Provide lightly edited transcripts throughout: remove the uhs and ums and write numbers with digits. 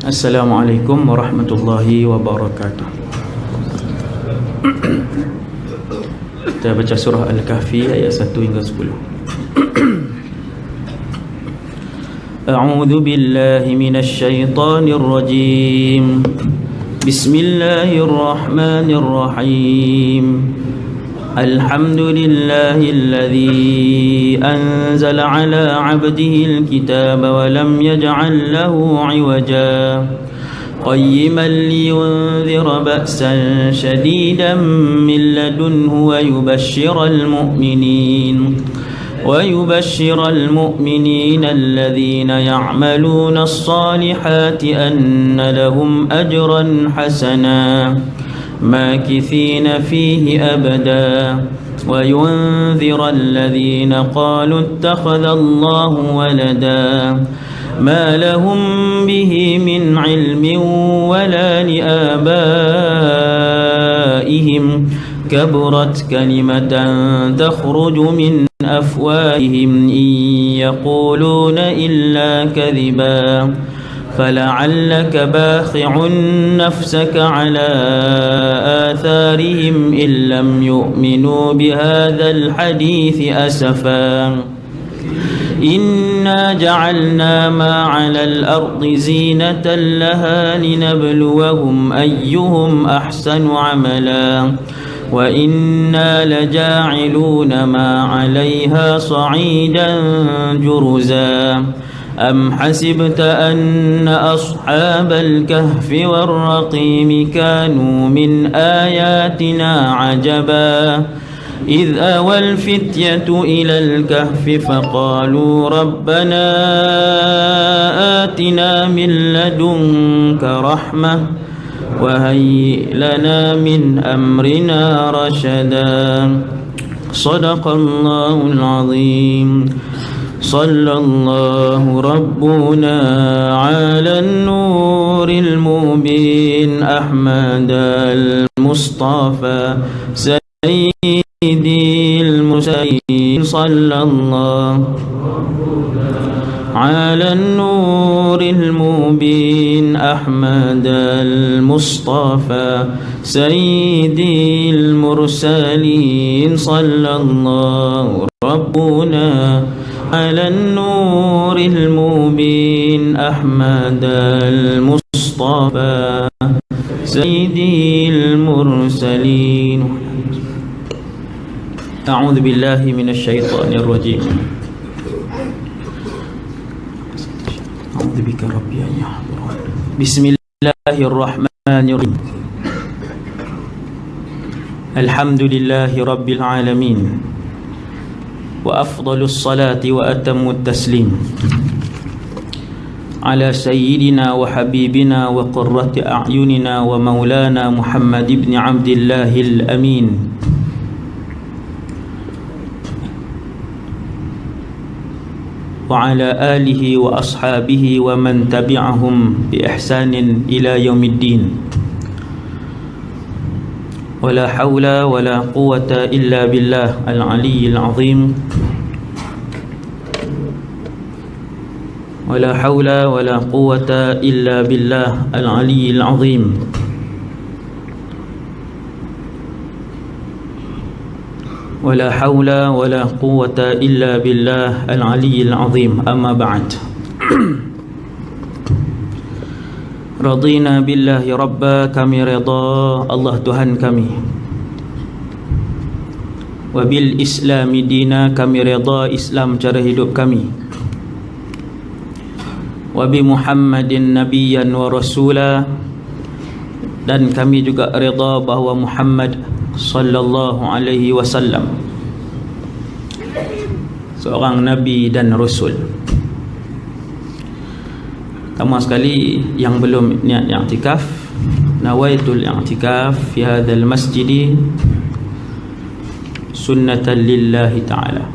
Assalamualaikum warahmatullahi wabarakatuh. Kita baca surah Al-Kahfi ayat 1 hingga 10. A'udzu billahi minasy syaithanir rajim. Bismillahirrahmanirrahim. Alhamdulillahilladzi anzala ala 'abdihi al-kitaba wa lam yaj'al lahu 'iwaja qayyiman liyunzira ba'san shadidan min ladunhu wa yubashshiral mu'minina alladhina ya'maluna as-salihati anna lahum ajran hasana ماكثين فيه أبدا وينذر الذين قالوا اتخذ الله ولدا ما لهم به من علم ولا لآبائهم كبرت كلمة تخرج من أفواههم إن يقولون إلا كذبا فلعلك باخع نفسك على آثارهم إن لم يؤمنوا بهذا الحديث أسفا إنا جعلنا ما على الأرض زينة لها لنبلوهم أيهم أحسن عملا وإنا لجاعلون ما عليها صعيدا جرزا أم حسبت أن أصحاب الكهف والرقيم كانوا من آياتنا عجبا إذ أوى الفتية إلى الكهف فقالوا ربنا آتنا من لدنك رحمة وهيئ لنا من أمرنا رشدا صدق الله العظيم صلى الله ربنا على النور المبين أحمد المصطفى سيدي المرسلين صلى الله على النور المبين أحمد المصطفى سيدي المرسلين صلى الله ربنا على النور المبين أحمد المصطفى سيدي المرسلين. أعوذ بالله من الشيطان الرجيم. أعوذ بك ربي أن يحضرون. بسم الله الرحمن الرحيم. الحمد لله رب العالمين وأفضل الصلاة وأتم التسليم على سيدنا وحبيبنا وقرة أعيننا ومولانا محمد بن عبد الله الأمين وعلى آله وأصحابه ومن تبعهم بإحسان إلى يوم الدين. ولا حول ولا قوة إلا بالله العلي العظيم. ولا حول ولا قوة إلا بالله العلي العظيم. ولا حول ولا قوة إلا بالله العلي العظيم. أما بعد. Radina billahi rabba, kami redha Allah Tuhan kami. Wa bil islami dina, kami redha Islam cara hidup kami. Wa bi Muhammadin nabiyyan wa rasula, dan kami juga redha bahawa Muhammad sallallahu alaihi wasallam seorang nabi dan rasul. Pertama sekali, yang belum niat i'tikaf, nawaitul i'tikaf fi hadzal masjid sunnatan lillahi ta'ala.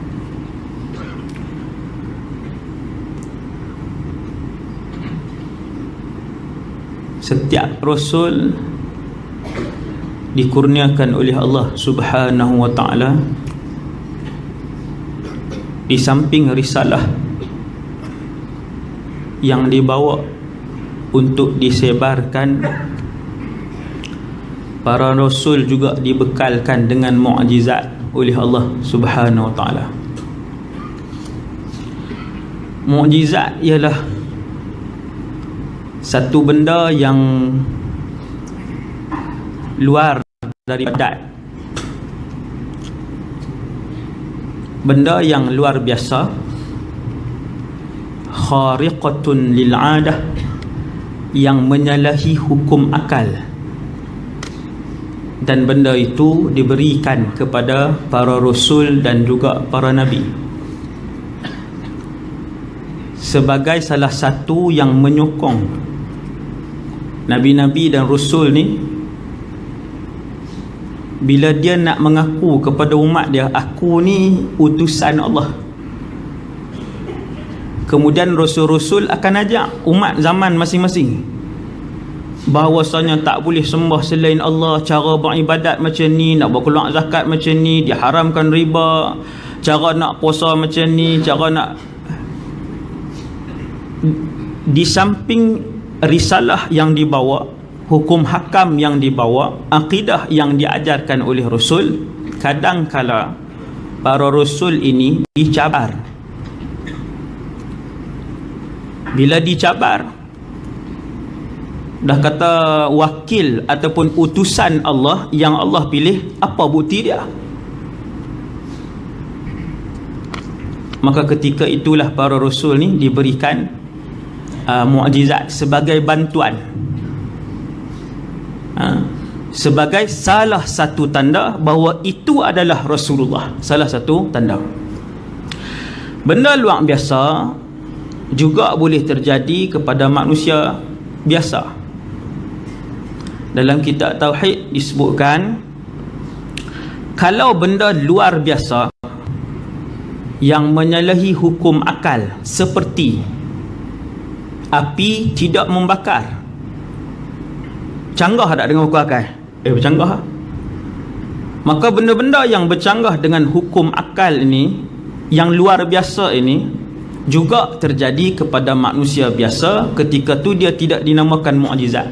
Setiap rasul dikurniakan oleh Allah Subhanahu wa ta'ala di samping risalah yang dibawa untuk disebarkan. Para rasul juga dibekalkan dengan mukjizat oleh Allah Subhanahu wa taala. Mukjizat ialah satu benda yang luar daripada adat, benda yang luar biasa, khariqatun lil 'adah, yang menyalahi hukum akal, dan benda itu diberikan kepada para rasul dan juga para nabi sebagai salah satu yang menyokong nabi-nabi dan rasul ni. Bila dia nak mengaku kepada umat dia, aku ni utusan Allah, kemudian rasul-rasul akan ajak umat zaman masing-masing bahawasanya tak boleh sembah selain Allah, cara beribadat macam ni, nak berkeluar zakat macam ni, diharamkan riba, cara nak puasa macam ni, cara nak. Di samping risalah yang dibawa, hukum hakam yang dibawa, akidah yang diajarkan oleh rasul, kadang-kala para rasul ini dicabar. Bila dicabar, dah kata wakil ataupun utusan Allah yang Allah pilih, apa bukti dia? Maka ketika itulah para rasul ni diberikan mukjizat sebagai bantuan, sebagai salah satu tanda bahawa itu adalah Rasulullah. Salah satu tanda. Benda luar biasa juga boleh terjadi kepada manusia biasa. Dalam kitab Tauhid disebutkan, kalau benda luar biasa yang menyalahi hukum akal, seperti api tidak membakar, canggah tak dengan hukum akal? Bercanggah. Maka benda-benda yang bercanggah dengan hukum akal ini, yang luar biasa ini, juga terjadi kepada manusia biasa. Ketika tu dia tidak dinamakan mukjizat.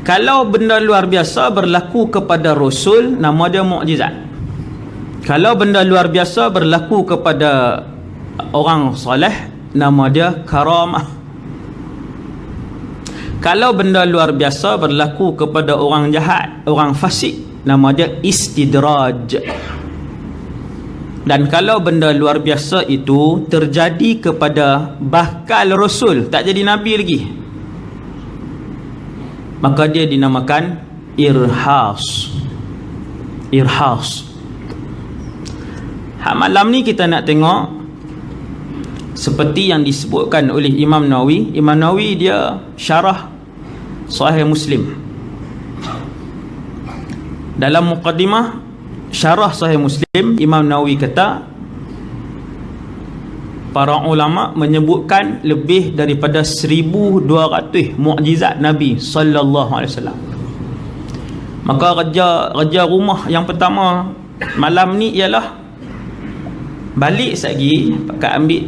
Kalau benda luar biasa berlaku kepada rasul, nama dia mukjizat. Kalau benda luar biasa berlaku kepada orang soleh, nama dia karamah. Kalau benda luar biasa berlaku kepada orang jahat, orang fasik, nama dia istidraj. Dan kalau benda luar biasa itu terjadi kepada bakal rasul, tak jadi nabi lagi, maka dia dinamakan irhas. Irhas. Malam ni kita nak tengok seperti yang disebutkan oleh Imam Nawawi. Imam Nawawi dia syarah Sahih Muslim. Dalam muqaddimah syarah Sahih Muslim, Imam Nawawi kata, para ulama menyebutkan lebih daripada 1200 mukjizat Nabi sallallahu alaihi wasallam. Maka kerja rumah yang pertama malam ni ialah balik lagi pakai ambil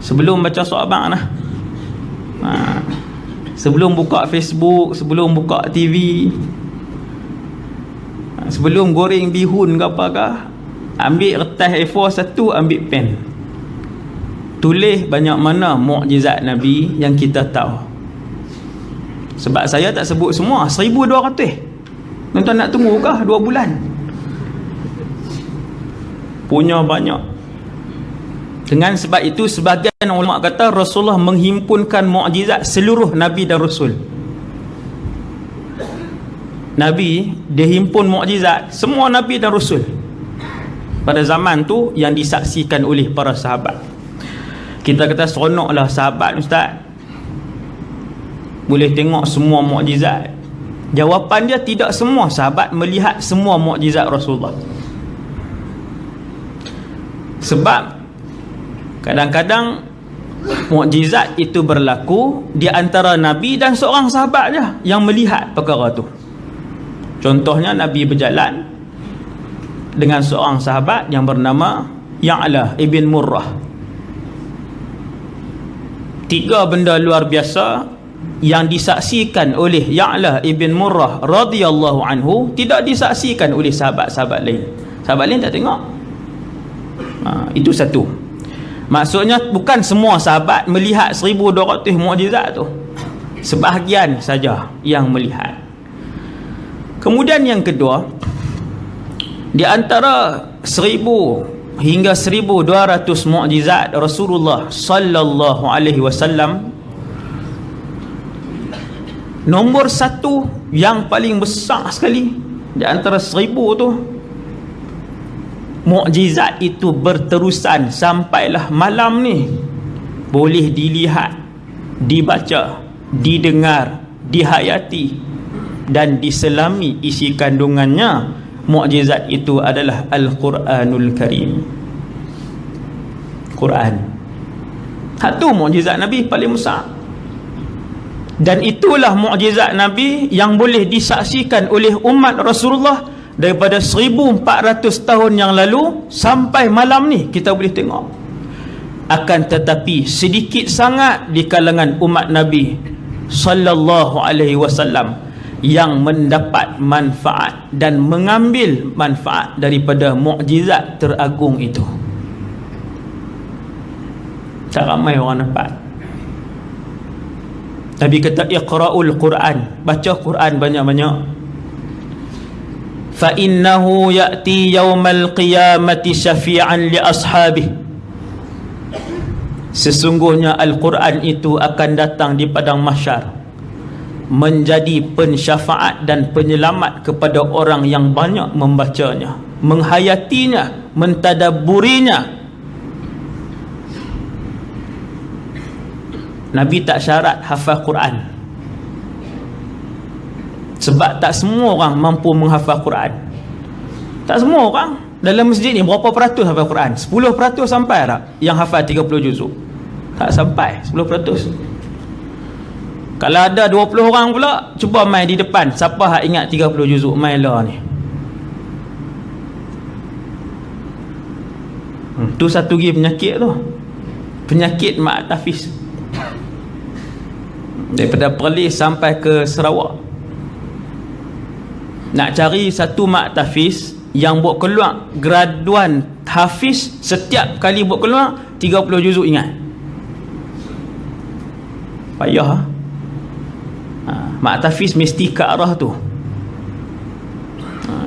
sebelum baca surat abang lah. Sebelum buka Facebook, sebelum buka TV, sebelum goreng bihun ke apakah, ambil kertas A4 satu, ambil pen, tulis banyak mana mukjizat Nabi yang kita tahu. Sebab saya tak sebut semua, 1200. Tuan-tuan nak tunggu kah 2 bulan? Punya banyak. Dengan sebab itu sebahagian ulama kata Rasulullah menghimpunkan mukjizat seluruh Nabi dan Rasul. Nabi dia himpun mukjizat semua Nabi dan Rasul pada zaman tu yang disaksikan oleh para sahabat. Kita kata seronoklah sahabat ustaz, boleh tengok semua mukjizat. Jawapan dia, tidak semua sahabat melihat semua mukjizat Rasulullah. Sebab kadang-kadang mukjizat itu berlaku di antara Nabi dan seorang sahabat je yang melihat perkara tu. Contohnya Nabi berjalan dengan seorang sahabat yang bernama Ya'la ibn Murrah. 3 benda luar biasa yang disaksikan oleh Ya'la ibn Murrah radhiyallahu anhu tidak disaksikan oleh sahabat-sahabat lain. Sahabat lain tak tengok. Itu satu. Maksudnya bukan semua sahabat melihat 1200 mukjizat tu. Sebahagian saja yang melihat. Kemudian yang kedua, di antara 1000 hingga 1200 mukjizat Rasulullah sallallahu alaihi wasallam, nombor 1 yang paling besar sekali di antara 1000 tu, mukjizat itu berterusan sampailah malam ni, boleh dilihat, dibaca, didengar, dihayati dan diselami isi kandungannya. Mukjizat itu adalah Al-Quranul Karim. Quran. Satu mukjizat Nabi paling besar. Dan itulah mukjizat Nabi yang boleh disaksikan oleh umat Rasulullah daripada 1400 tahun yang lalu sampai malam ni kita boleh tengok. Akan tetapi sedikit sangat di kalangan umat Nabi sallallahu alaihi wasallam yang mendapat manfaat dan mengambil manfaat daripada mukjizat teragung itu. Tak ramai orang dapat. Nabi kata iqra'ul Quran, baca Quran banyak-banyak. Fa innahu ya'ti yaumal qiyamati syafi'an li ashabihi. Sesungguhnya Al-Quran itu akan datang di padang mahsyar menjadi pensyafaat dan penyelamat kepada orang yang banyak membacanya, menghayatinya, mentadabburinya. Nabi tak syarat hafal Quran, sebab tak semua orang mampu menghafal Quran. Tak semua orang. Dalam masjid ni berapa peratus hafal Quran? 10% sampai tak yang hafal 30 juzuk? Tak sampai 10%. Kalau ada 20 orang pula, cuba main di depan, siapa hak ingat 30 juzuk? Main lah ni. Tu satu lagi penyakit tu. Penyakit Mak Tafiz. Daripada Perlis sampai ke Sarawak, nak cari satu Mak Tafiz yang buat keluar graduan Hafiz, setiap kali buat keluar 30 juzuk ingat. Payah. Mak Tafiz mesti ke arah tu.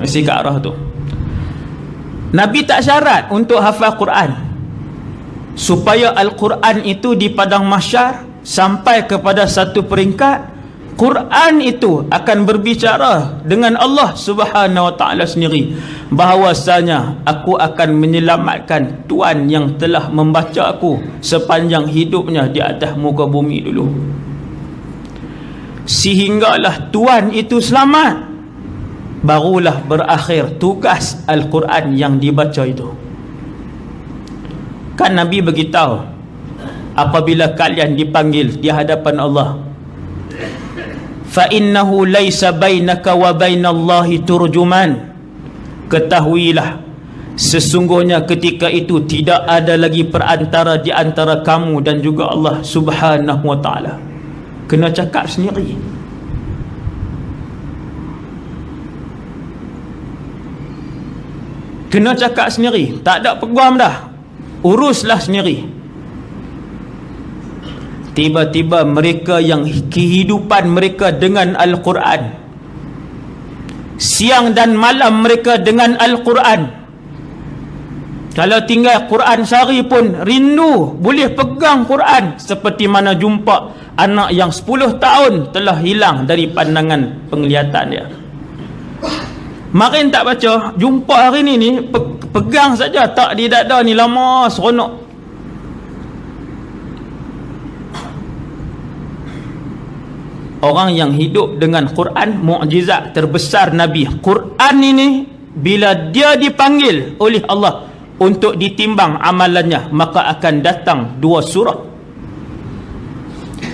Mesti ke arah tu. Nabi tak syarat untuk hafal Quran, supaya Al-Quran itu di padang mahsyar sampai kepada satu peringkat, Quran itu akan berbicara dengan Allah Subhanahu wa taala sendiri, bahawasanya aku akan menyelamatkan tuan yang telah membaca aku sepanjang hidupnya di atas muka bumi dulu, sehinggalah tuan itu selamat, barulah berakhir tugas Al-Quran yang dibaca itu. Kan Nabi beritahu, apabila kalian dipanggil di hadapan Allah, fa innahu laisa bainaka wa bainallahi turjuman, ketahuilah sesungguhnya ketika itu tidak ada lagi perantara di antara kamu dan juga Allah Subhanahu wa taala. Kena cakap sendiri. Kena cakap sendiri, tak ada peguam dah, uruslah sendiri. Tiba-tiba mereka yang kehidupan mereka dengan Al-Quran, siang dan malam mereka dengan Al-Quran, kalau tinggal Quran sehari pun rindu boleh pegang Quran, seperti mana jumpa anak yang 10 tahun telah hilang dari pandangan penglihatan dia. Makin tak baca, jumpa hari ni pegang saja, tak di dada ni, lama seronok. Orang yang hidup dengan Quran, mukjizat terbesar Nabi. Quran ini bila dia dipanggil oleh Allah untuk ditimbang amalannya, maka akan datang 2 surah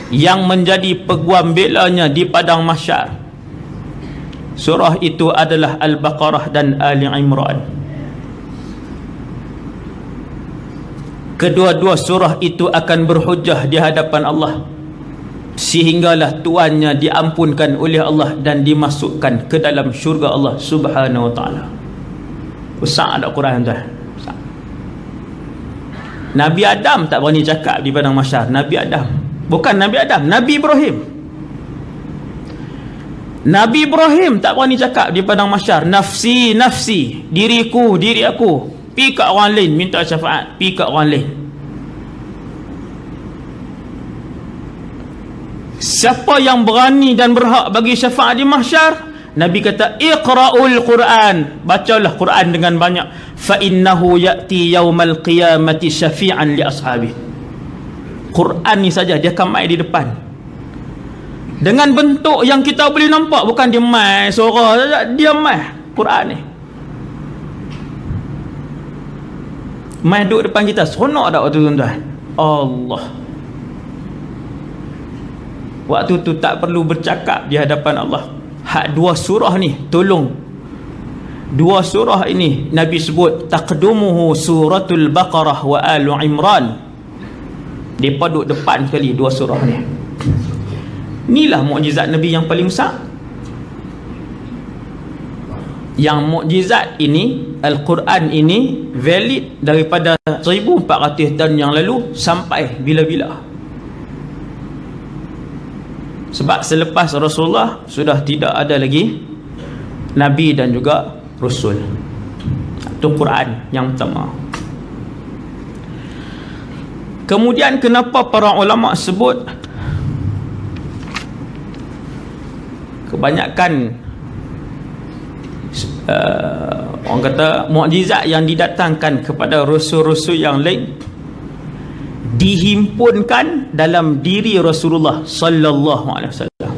yang menjadi peguam belanya di padang mahsyar. Surah itu adalah Al-Baqarah dan Ali Imran. kedua-dua surah itu akan berhujah di hadapan Allah, sehinggalah tuannya diampunkan oleh Allah dan dimasukkan ke dalam syurga Allah Subhanahu wa taala. Besar ada Quran tuan. Nabi Adam tak berani cakap di padang mahsyar. Nabi Adam, bukan Nabi Adam, Nabi Ibrahim. Nabi Ibrahim tak berani cakap di padang mahsyar, nafsi nafsi, diriku diri aku. Pi kat orang lain minta syafaat, pi kat orang lain. Siapa yang berani dan berhak bagi syafaat di mahsyar? Nabi kata, iqra'ul Quran, bacalah Quran dengan banyak, fa innahu ya'ti yaumal qiyamati syafi'an li ashabi. Quran ni saja dia akan mai di depan dengan bentuk yang kita boleh nampak, bukan dia mai suara saja, dia mai Quran ni mai duduk depan kita. Seronok tak waktu tuan-tuan? Allah, waktu tu tak perlu bercakap di hadapan Allah. Hak dua surah ni, tolong, dua surah ini Nabi sebut taqdumuhu suratul Baqarah wa Alu Imran. Depa duduk depan sekali dua surah ni. Inilah mukjizat Nabi yang paling besar. Yang mukjizat ini, Al-Quran ini valid daripada 1400 tahun yang lalu sampai bila-bila. Sebab selepas Rasulullah sudah tidak ada lagi Nabi dan juga Rasul. Itu Quran yang pertama. Kemudian kenapa para ulama sebut kebanyakan orang kata mukjizat yang didatangkan kepada rasul-rasul yang lain dihimpunkan dalam diri Rasulullah sallallahu alaihi wasallam.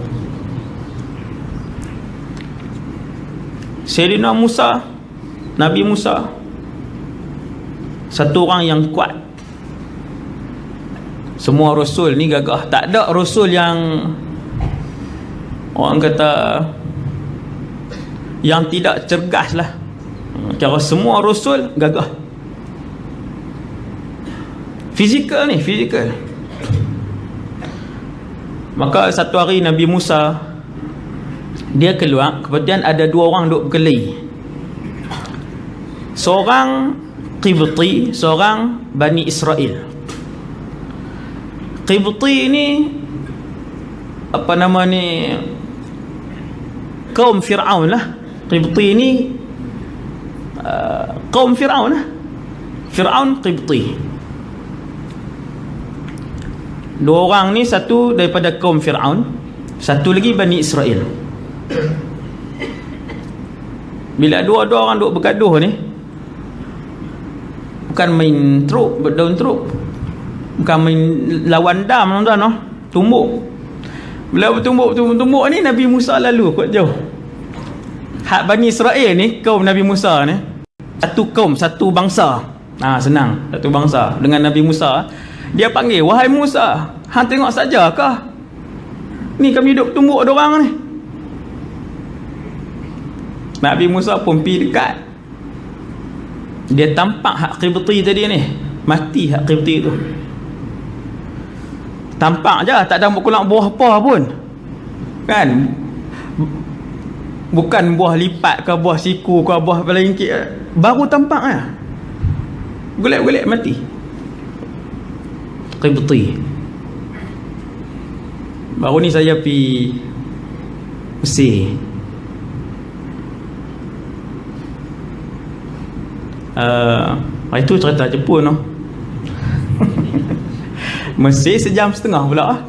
Sayyidina Musa, Nabi Musa, satu orang yang kuat. Semua rasul ni gagah. Tak ada rasul yang orang kata yang tidak cergas lah. Cara semua rasul gagah. Fizikal ni, fizikal. Maka satu hari Nabi Musa dia keluar, kemudian ada dua orang duk berkelahi. Seorang Qibti, seorang Bani Israel. Qibti ni apa nama ni, kaum Fir'aun lah. Qibti ni kaum Fir'aun lah. Fir'aun Qibti. Dua orang ni, satu daripada kaum Fir'aun, satu lagi Bani Israel. Bila dua-dua orang duk bergaduh ni, bukan main teruk, berdaun teruk, bukan main lawan dam tuan-tuan, no? Tumbuk. Bila bertumbuk ni, Nabi Musa lalu kot jauh. Hak Bani Israel ni, kaum Nabi Musa ni, satu kaum, satu bangsa. Senang, satu bangsa dengan Nabi Musa. Dia panggil, wahai Musa, hang tengok sajakah ni kami duduk tumbuk ada orang ni. Nabi Musa pun pergi dekat. Dia tampak hak Qibti tadi ni, mati hak Qibti tu. Tampak je, tak ada berkulang buah apa pun, kan? Bukan buah lipat ke, buah siku ke, buah pelengkit, baru tampak lah. Golek-golek mati Qibti. Baru ni saya pergi Mesir. Itu cerita Jepun no? Mesir sejam setengah pula.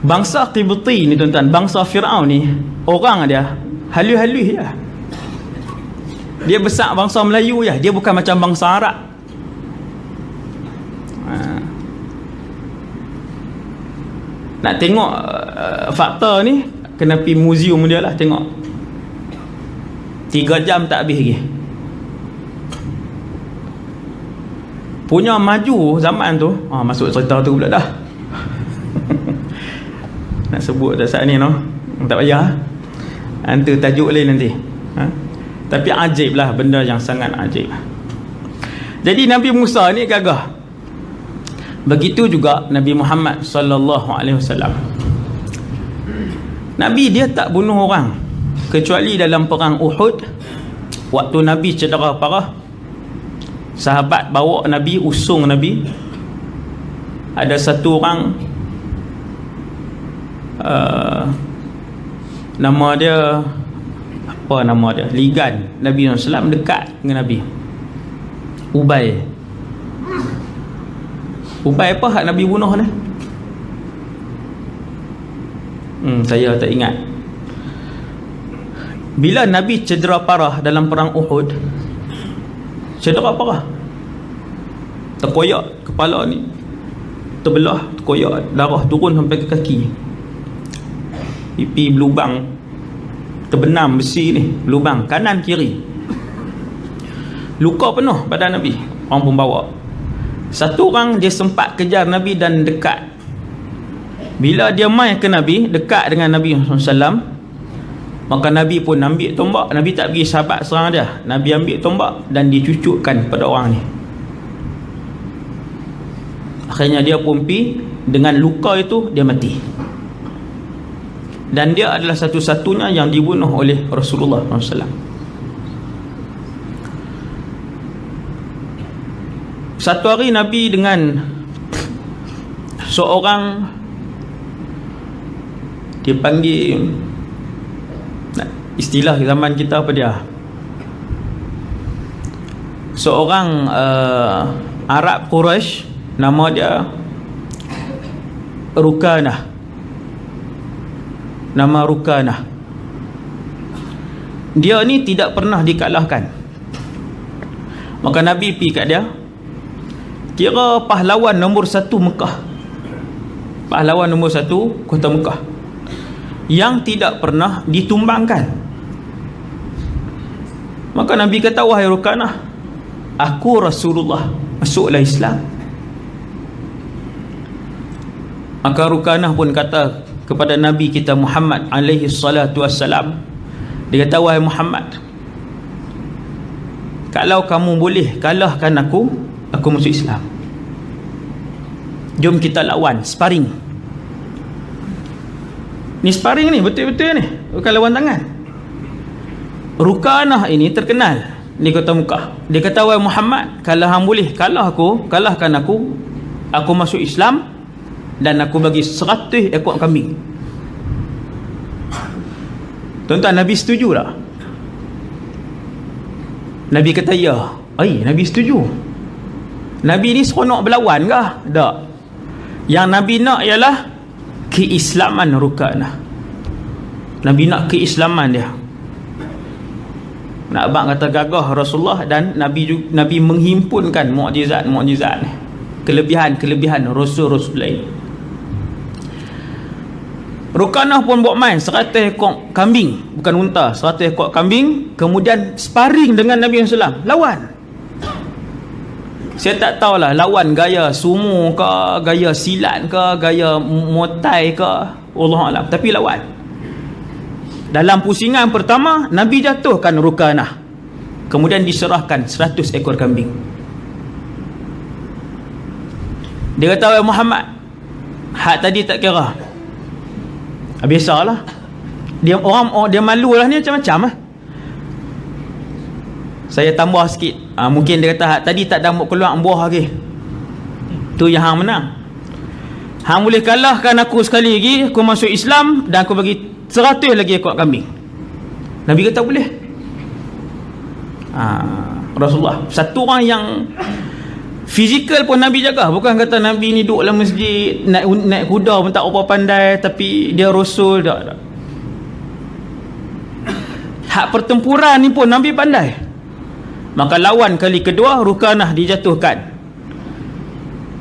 Bangsa Qibti ni tuan-tuan, bangsa Fir'aun ni, orang dia halus-halus ya. Dia besar bangsa Melayu ya, dia bukan macam bangsa Arab. Nak tengok fakta ni, kena pergi muzium dia lah tengok. 3 jam tak habis lagi. Punya maju zaman tu, masuk cerita tu pula dah. Nak sebut dah saat ni no, tak payah. Hantar tajuk lain nanti. Tapi ajaib lah, benda yang sangat ajaib. Jadi Nabi Musa ni gagah. Begitu juga Nabi Muhammad sallallahu alaihi wasallam. Nabi dia tak bunuh orang kecuali dalam perang Uhud. Waktu Nabi cedera parah, sahabat bawa Nabi, usung Nabi. Ada satu orang, nama dia apa nama dia, ligan Nabi SAW, dekat dengan Nabi. Ubay apa hak Nabi bunuh ni? Saya tak ingat. Bila Nabi cedera parah dalam perang Uhud, cedera parah, terkoyak kepala ni, terbelah, terkoyak, darah turun sampai ke kaki, pipi berlubang, terbenam besi ni, berlubang kanan kiri, luka penuh badan Nabi. Orang pun bawa. Satu orang dia sempat kejar Nabi dan dekat. Bila dia mai ke Nabi, dekat dengan Nabi SAW, maka Nabi pun ambil tombak. Nabi tak bagi sahabat serang dia, Nabi ambil tombak dan dicucukkan pada orang ni. Akhirnya dia pun pergi, dengan luka itu dia mati. Dan dia adalah satu-satunya yang dibunuh oleh Rasulullah SAW. Satu hari Nabi dengan seorang, dia panggil, istilah zaman kita apa dia, seorang Arab Quraisy, nama dia Rukanah. Nama Rukanah. Dia ni tidak pernah dikalahkan. Maka Nabi pergi kat dia, kira pahlawan nombor 1 Mekah, pahlawan nombor 1 kota Mekah, yang tidak pernah ditumbangkan. Maka Nabi kata, wahai Rukanah, aku Rasulullah, masuklah Islam. Maka Rukanah pun kata kepada Nabi kita Muhammad alaihi salatu wassalam, dia kata, wahai Muhammad, kalau kamu boleh kalahkan aku masuk Islam. Jom kita lawan, sparring. Ni sparring ni, betul-betul ni, bukan lawan tangan. Rukanah ini terkenal di kota Mekah. Dia kata, wahai Muhammad, kalau hang boleh kalahkan aku masuk Islam, dan aku bagi 100 ekor kambing. Tuan-tuan, Nabi setuju tak? Nabi kata ya. Nabi setuju. Nabi ni seronok berlawan ke? Tak. Yang Nabi nak ialah keislaman Rukanah. Nabi nak keislaman dia. Nak abang kata gagah Rasulullah, dan Nabi menghimpunkan mukjizat-mukjizat ni, kelebihan-kelebihan Rasul-Rasul lain. Rukanah pun buat main 100 ekor kambing, bukan unta, 100 ekor kambing, kemudian sparring dengan Nabi SAW, lawan. Saya tak tahulah lawan gaya sumo ke, gaya silat ke, gaya motai ke, Allahuakbar, tapi lawan. Dalam pusingan pertama, Nabi jatuhkan Rukanah, kemudian diserahkan 100 ekor kambing. Dia kata, wahai Muhammad, hak tadi tak kira. Biasalah, dia malu lah ni, macam-macam lah. Saya tambah sikit, mungkin dia kata hak tadi tak ada keluar buah lagi, tu yang hang menang. Hang boleh kalahkan aku sekali lagi, aku masuk Islam, dan aku bagi 100 lagi ekor kambing. Nabi kata boleh. Rasulullah satu orang yang fizikal pun Nabi jaga. Bukan kata Nabi ni duduk dalam masjid, naik kuda pun tak apa pandai, tapi dia Rasul. Tak. Hak pertempuran ni pun Nabi pandai. Maka lawan kali kedua, Rukanah dijatuhkan.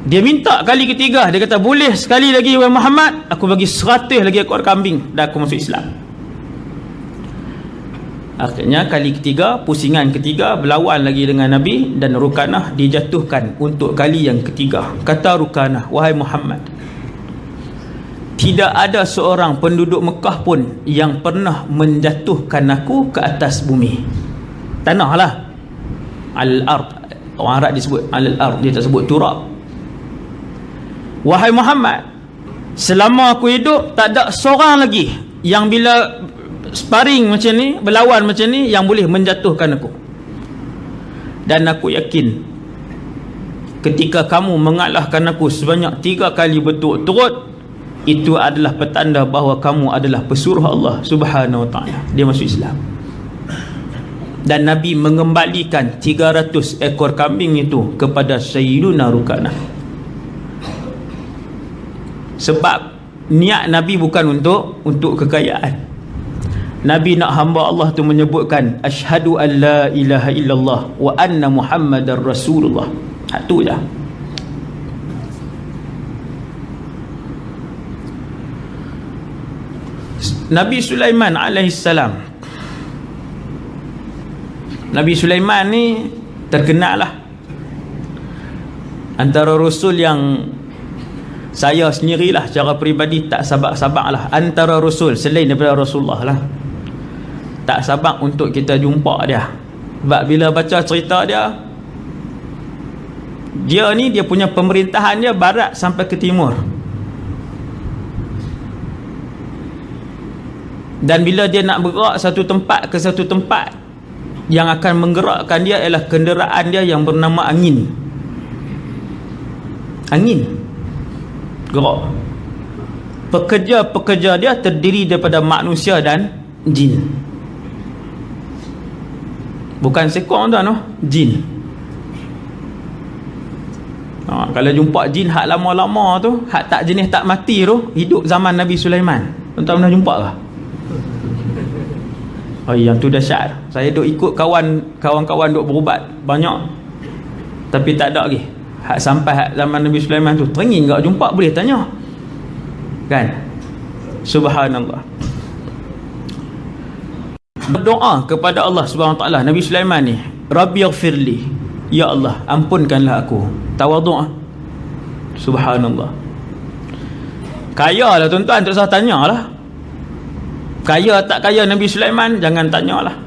Dia minta kali ketiga, dia kata boleh sekali lagi wahai Muhammad, aku bagi 100 lagi ekor kambing, dan aku masuk Islam. Akhirnya kali ketiga, pusingan ketiga, berlawan lagi dengan Nabi, dan Rukanah dijatuhkan untuk kali yang ketiga. Kata Rukanah, wahai Muhammad, tidak ada seorang penduduk Mekah pun yang pernah menjatuhkan aku ke atas bumi. tanah lah. Al-ard, orang Arab disebut al-ard, dia tak sebut turab. Wahai Muhammad, selama aku hidup tak ada seorang lagi yang bila sparring macam ni, berlawan macam ni, yang boleh menjatuhkan aku. Dan aku yakin ketika kamu mengalahkan aku sebanyak 3 kali berturut-turut, itu adalah petanda bahawa kamu adalah pesuruh Allah Subhanahu Wa Ta'ala. Dia masuk Islam. Dan Nabi mengembalikan 300 ekor kambing itu kepada Sayyiduna Rukanah. Sebab niat Nabi bukan untuk kekayaan. Nabi nak hamba Allah tu menyebutkan asyhadu an la ilaha illallah wa anna Muhammadar Rasulullah. Itu je. Nabi Sulaiman alaihissalam. Nabi Sulaiman ni terkenal lah, antara rasul yang saya sendirilah secara peribadi tak sabar-sabar lah, antara rasul selain daripada Rasulullah lah, tak sabar untuk kita jumpa dia. Sebab bila baca cerita dia ni, dia punya pemerintahan dia barat sampai ke timur. Dan bila dia nak bergerak satu tempat ke satu tempat, yang akan menggerakkan dia ialah kenderaan dia yang bernama angin. Angin gerak. Pekerja-pekerja dia terdiri daripada manusia dan jin. Bukan seekor tuan, no? Jin. Kalau jumpa jin hak lama-lama tu, hak tak jenis tak mati tu, hidup zaman Nabi Sulaiman. Tuan-tuan pernah jumpa ke? Oh, yang tu dahsyat. Saya duk ikut kawan-kawan duk berubat banyak, tapi tak ada lagi. Hak sampai hak zaman Nabi Sulaiman tu, teringin tak jumpa, boleh tanya. Kan? Subhanallah. Berdoa kepada Allah Subhanahu Wa Taala Nabi Sulaiman ni, Rabbighfirli, ya Allah, ampunkanlah aku. Tawadhu'. Subhanallah. Kaya lah tuan-tuan, tak usah tanyalah. Kaya tak kaya Nabi Sulaiman, jangan tanyalah.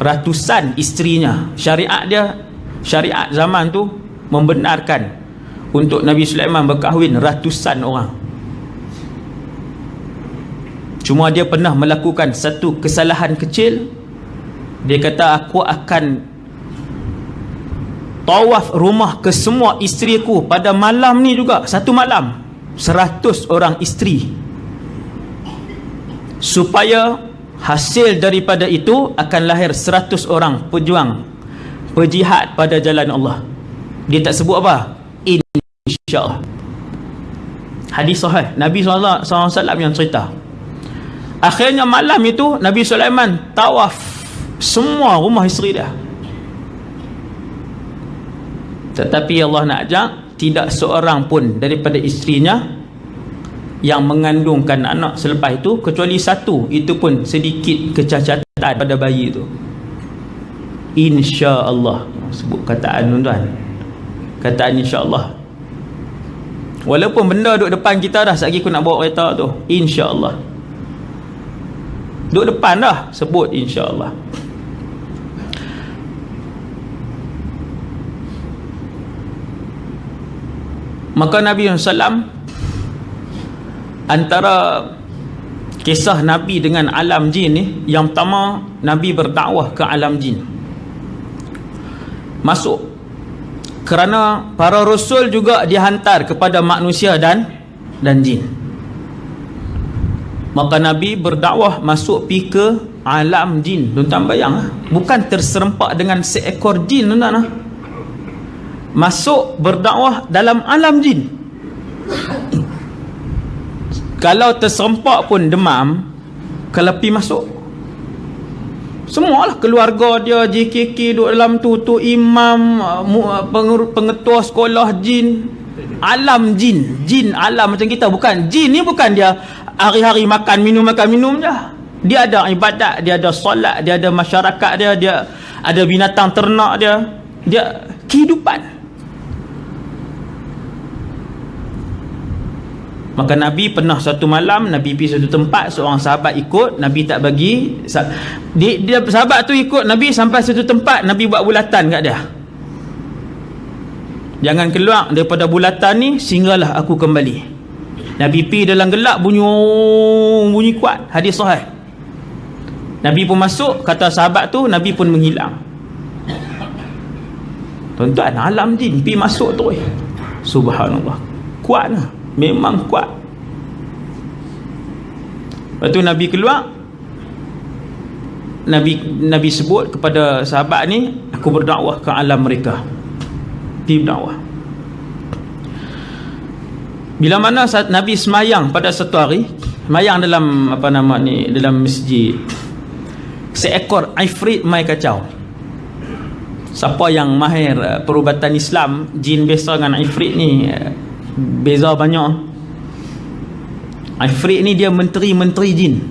Ratusan isterinya. Syariat zaman tu membenarkan untuk Nabi Sulaiman berkahwin ratusan orang. Cuma dia pernah melakukan satu kesalahan kecil. Dia kata, aku akan tawaf rumah ke semua isteriku pada malam ni juga, satu malam, 100 orang isteri, supaya hasil daripada itu akan lahir 100 orang pejuang, pejihad pada jalan Allah. Dia tak sebut apa? InsyaAllah. Hadis sahih Nabi SAW yang cerita. Akhirnya malam itu Nabi Sulaiman tawaf semua rumah isteri dia. Tetapi Allah nak ajak, tidak seorang pun daripada isterinya yang mengandungkan anak selepas itu, kecuali satu, itu pun sedikit kecacatan pada bayi itu. InsyaAllah. Sebut kataan tuan-tuan, kataan insyaAllah. Walaupun benda duduk depan kita dah, sekali aku nak bawa kereta tu, insyaAllah. Duduk depan dah, sebut insyaAllah. Maka Nabi SAW, antara kisah Nabi dengan alam jin ni, yang pertama, Nabi berdakwah ke alam jin. Masuk. Kerana para rasul juga dihantar kepada manusia dan jin. Maka Nabi berdakwah masuk pi ke alam jin. Tuan-tuan bayang, bukan terserempak dengan seekor jin, tuan-tuan. Masuk berdakwah dalam alam jin. Kalau terserempak pun demam, kalau pi masuk, semualah keluarga dia, JKK duduk dalam tu imam, pengetua sekolah jin, alam jin. Jin alam macam kita, bukan. Jin ni bukan dia hari-hari makan minum je. Dia ada ibadat, dia ada solat, dia ada masyarakat dia ada binatang ternak dia kehidupan. Maka Nabi pernah satu malam, Nabi pergi satu tempat, seorang sahabat ikut, Nabi tak bagi. Dia sahabat tu ikut Nabi sampai satu tempat, Nabi buat bulatan kat dia. Jangan keluar daripada bulatan ni sehinggalah aku kembali. Nabi pergi dalam gelap, bunyi kuat, hadis sahih. Nabi pun masuk, kata sahabat tu, Nabi pun menghilang. Tuan-tuan, alam jin pergi masuk tu. Subhanallah, kuat lah, memang kuat. Lepas tu Nabi keluar, Nabi sebut kepada sahabat ni, aku berdakwah ke alam mereka. Pergi berdakwah. Bila mana saat Nabi semayang pada satu hari, semayang dalam dalam masjid, seekor ifrit mai kacau. Siapa yang mahir perubatan Islam, jin biasa dengan ifrit ni beza banyak. Ifrit ni dia menteri-menteri jin.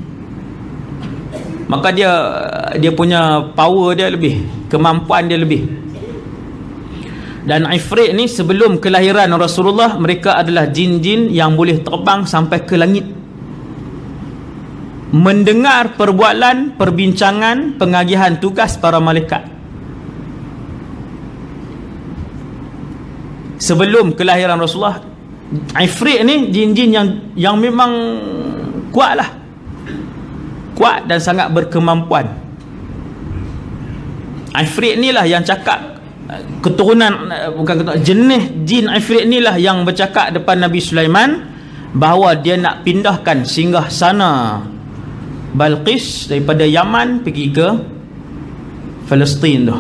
Maka dia punya power dia lebih, kemampuan dia lebih. Dan ifrit ni sebelum kelahiran Rasulullah, mereka adalah jin-jin yang boleh terbang sampai ke langit, mendengar perbualan, perbincangan, pengagihan tugas para malaikat. Sebelum kelahiran Rasulullah, ifrit ni jin-jin yang memang kuat lah, kuat dan sangat berkemampuan. Ifrit ni lah yang cakap, jenis jin ifrit ni lah yang bercakap depan Nabi Sulaiman bahawa dia nak pindahkan singgah sana Balqis daripada Yaman pergi ke Palestin tu.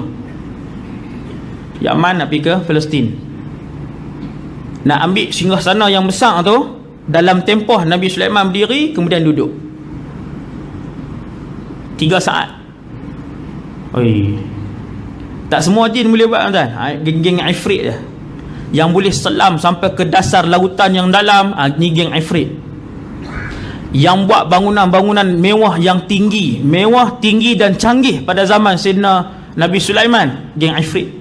Yaman nak pergi ke Palestin, nak ambil singgah sana yang besar tu. Dalam tempoh Nabi Sulaiman berdiri kemudian duduk 3 saat. Oi, tak semua jin boleh buat, tuan. Geng-geng ifrit je yang boleh selam sampai ke dasar lautan yang dalam. Ni geng ifrit yang buat bangunan-bangunan mewah yang tinggi, dan canggih pada zaman Sayyidina Nabi Sulaiman. Geng ifrit.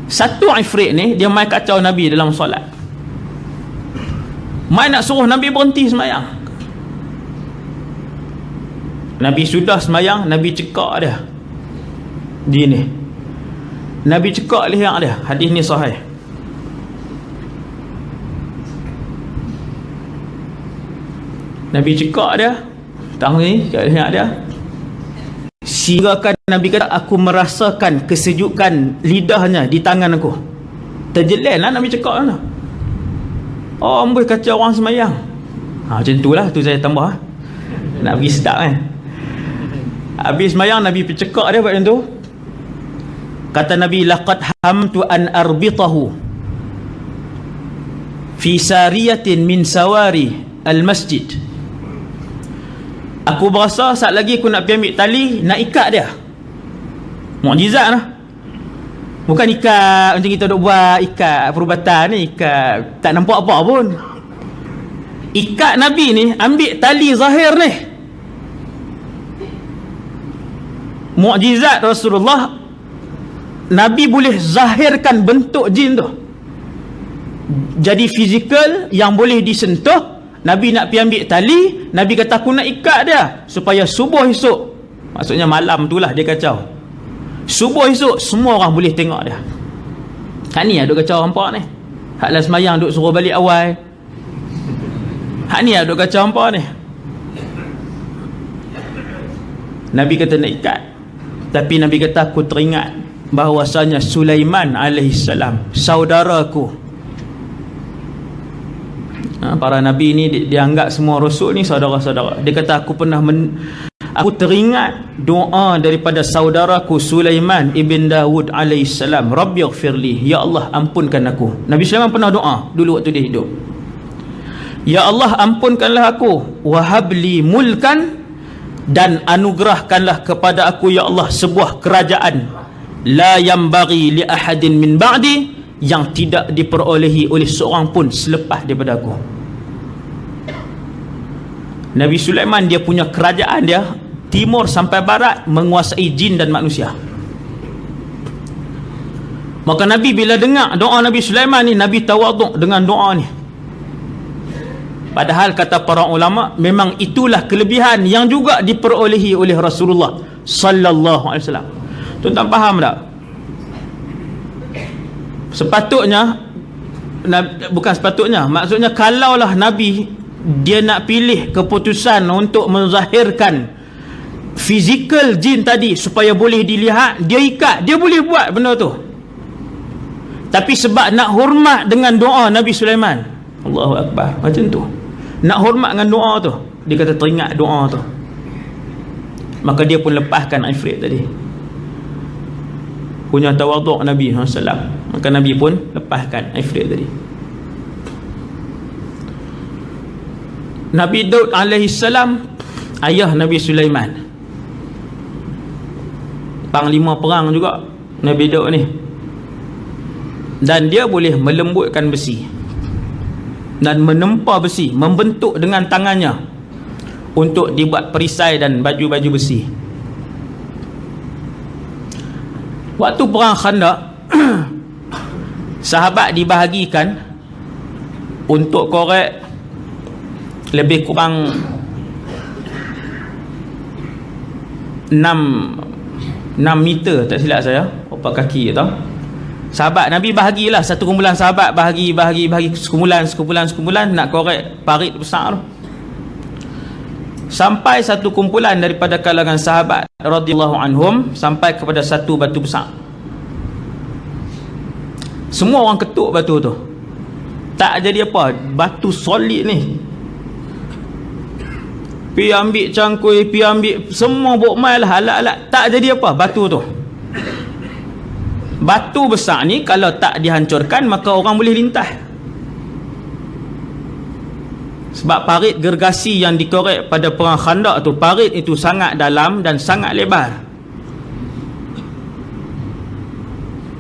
Satu ifrit ni dia mai kacau Nabi dalam solat, mai nak suruh Nabi berhenti semayang. Nabi sudah semayang, Nabi cekak dia jin ni, Nabi cekak leher dia. Hadis ni sahih. Nabi cekak dia tangan ni, cekak leher dia, sehinggakan Nabi kata, aku merasakan kesejukan lidahnya di tangan aku. Terjelan lah Nabi cakap lah. Oh, amboi kacau orang semayang. Macam tu lah, tu saya tambah nak pergi sedap kan. Habis semayang Nabi pergi cakap dia buat macam tu. Kata Nabi, laqad hamtu an arbitahu fi sariyatin min sawari al-masjid. Aku berasa saat lagi aku nak pergi ambil tali, nak ikat dia. Mukjizat lah. Bukan ikat macam kita duk buat ikat perubatan ni, ikat tak nampak apa pun. Ikat Nabi ni, ambil tali zahir ni. Mukjizat Rasulullah, Nabi boleh zahirkan bentuk jin tu jadi fizikal yang boleh disentuh. Nabi nak pergi ambil tali, Nabi kata aku nak ikat dia supaya subuh esok, maksudnya malam tu lah dia kacau. Subuh esok semua orang boleh tengok dia. Hak ni duk kacau hampa ni. Hak lah semayang duk suruh balik awal. Hak ni duk kacau hampa ni. Nabi kata nak ikat, tapi Nabi kata aku teringat bahawasanya Sulaiman alaihissalam saudaraku. Para Nabi ni dianggap semua Rasul ni saudara-saudara. Dia kata aku aku teringat doa daripada saudaraku Sulaiman ibn Dawud alaihissalam, Rabbighfirli, ya Allah ampunkan aku. Nabi Sulaiman pernah doa dulu waktu dia hidup, ya Allah ampunkanlah aku, wahabli mulkan, dan anugerahkanlah kepada aku ya Allah sebuah kerajaan, la yambaghi li ahadin min ba'di, yang tidak diperolehi oleh seorang pun selepas daripada aku. Nabi Sulaiman dia punya kerajaan dia timur sampai barat menguasai jin dan manusia. Maka Nabi bila dengar doa Nabi Sulaiman ni, Nabi tawaduk dengan doa ni. Padahal kata para ulama, memang itulah kelebihan yang juga diperolehi oleh Rasulullah sallallahu alaihi wasallam. Tuan-tuan faham tak? Sepatutnya, bukan sepatutnya, maksudnya kalaulah Nabi dia nak pilih keputusan untuk menzahirkan fizikal jin tadi supaya boleh dilihat, dia ikat, dia boleh buat benda tu. Tapi sebab nak hormat dengan doa Nabi Sulaiman, Allahu Akbar, macam tu, nak hormat dengan doa tu, dia kata teringat doa tu, maka dia pun lepaskan ifrit tadi. Punya tawaduk Nabi SAW, maka Nabi pun lepaskan ifrit tadi. Nabi Daud alaihissalam, ayah Nabi Sulaiman, panglima perang juga Nabi Daud ni, dan dia boleh melembutkan besi dan menempa besi, membentuk dengan tangannya untuk dibuat perisai dan baju-baju besi. Waktu perang Khandaq, sahabat dibahagikan untuk korek lebih kurang 6 meter, tak silap saya, berapa kaki tau. Sahabat Nabi bahagilah, satu kumpulan sahabat bahagi sekumpulan nak korek parit besar tu. Sampai satu kumpulan daripada kalangan sahabat radhiyallahu anhum sampai kepada satu batu besar. Semua orang ketuk batu tu, tak jadi apa. Batu solid ni, pi ambil cangkui, pi ambil semua bokmai lah, alat-alat, tak jadi apa batu tu. Batu besar ni kalau tak dihancurkan, maka orang boleh lintas. Sebab parit gergasi yang dikorek pada perang Khandaq tu, parit itu sangat dalam dan sangat lebar.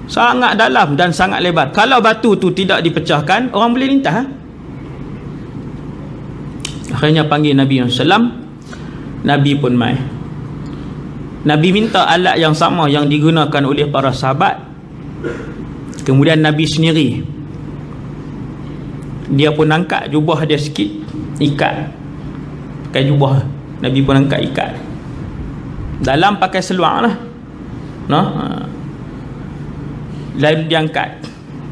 Sangat dalam dan sangat lebar. Kalau batu tu tidak dipecahkan, orang boleh lintas. Akhirnya panggil Nabi SAW. Nabi pun mai. Nabi minta alat yang sama yang digunakan oleh para sahabat. Kemudian Nabi sendiri, dia pun angkat jubah dia sikit, ikat pakai jubah. Nabi pun angkat ikat, dalam pakai seluar lah, no? Lalu dia angkat.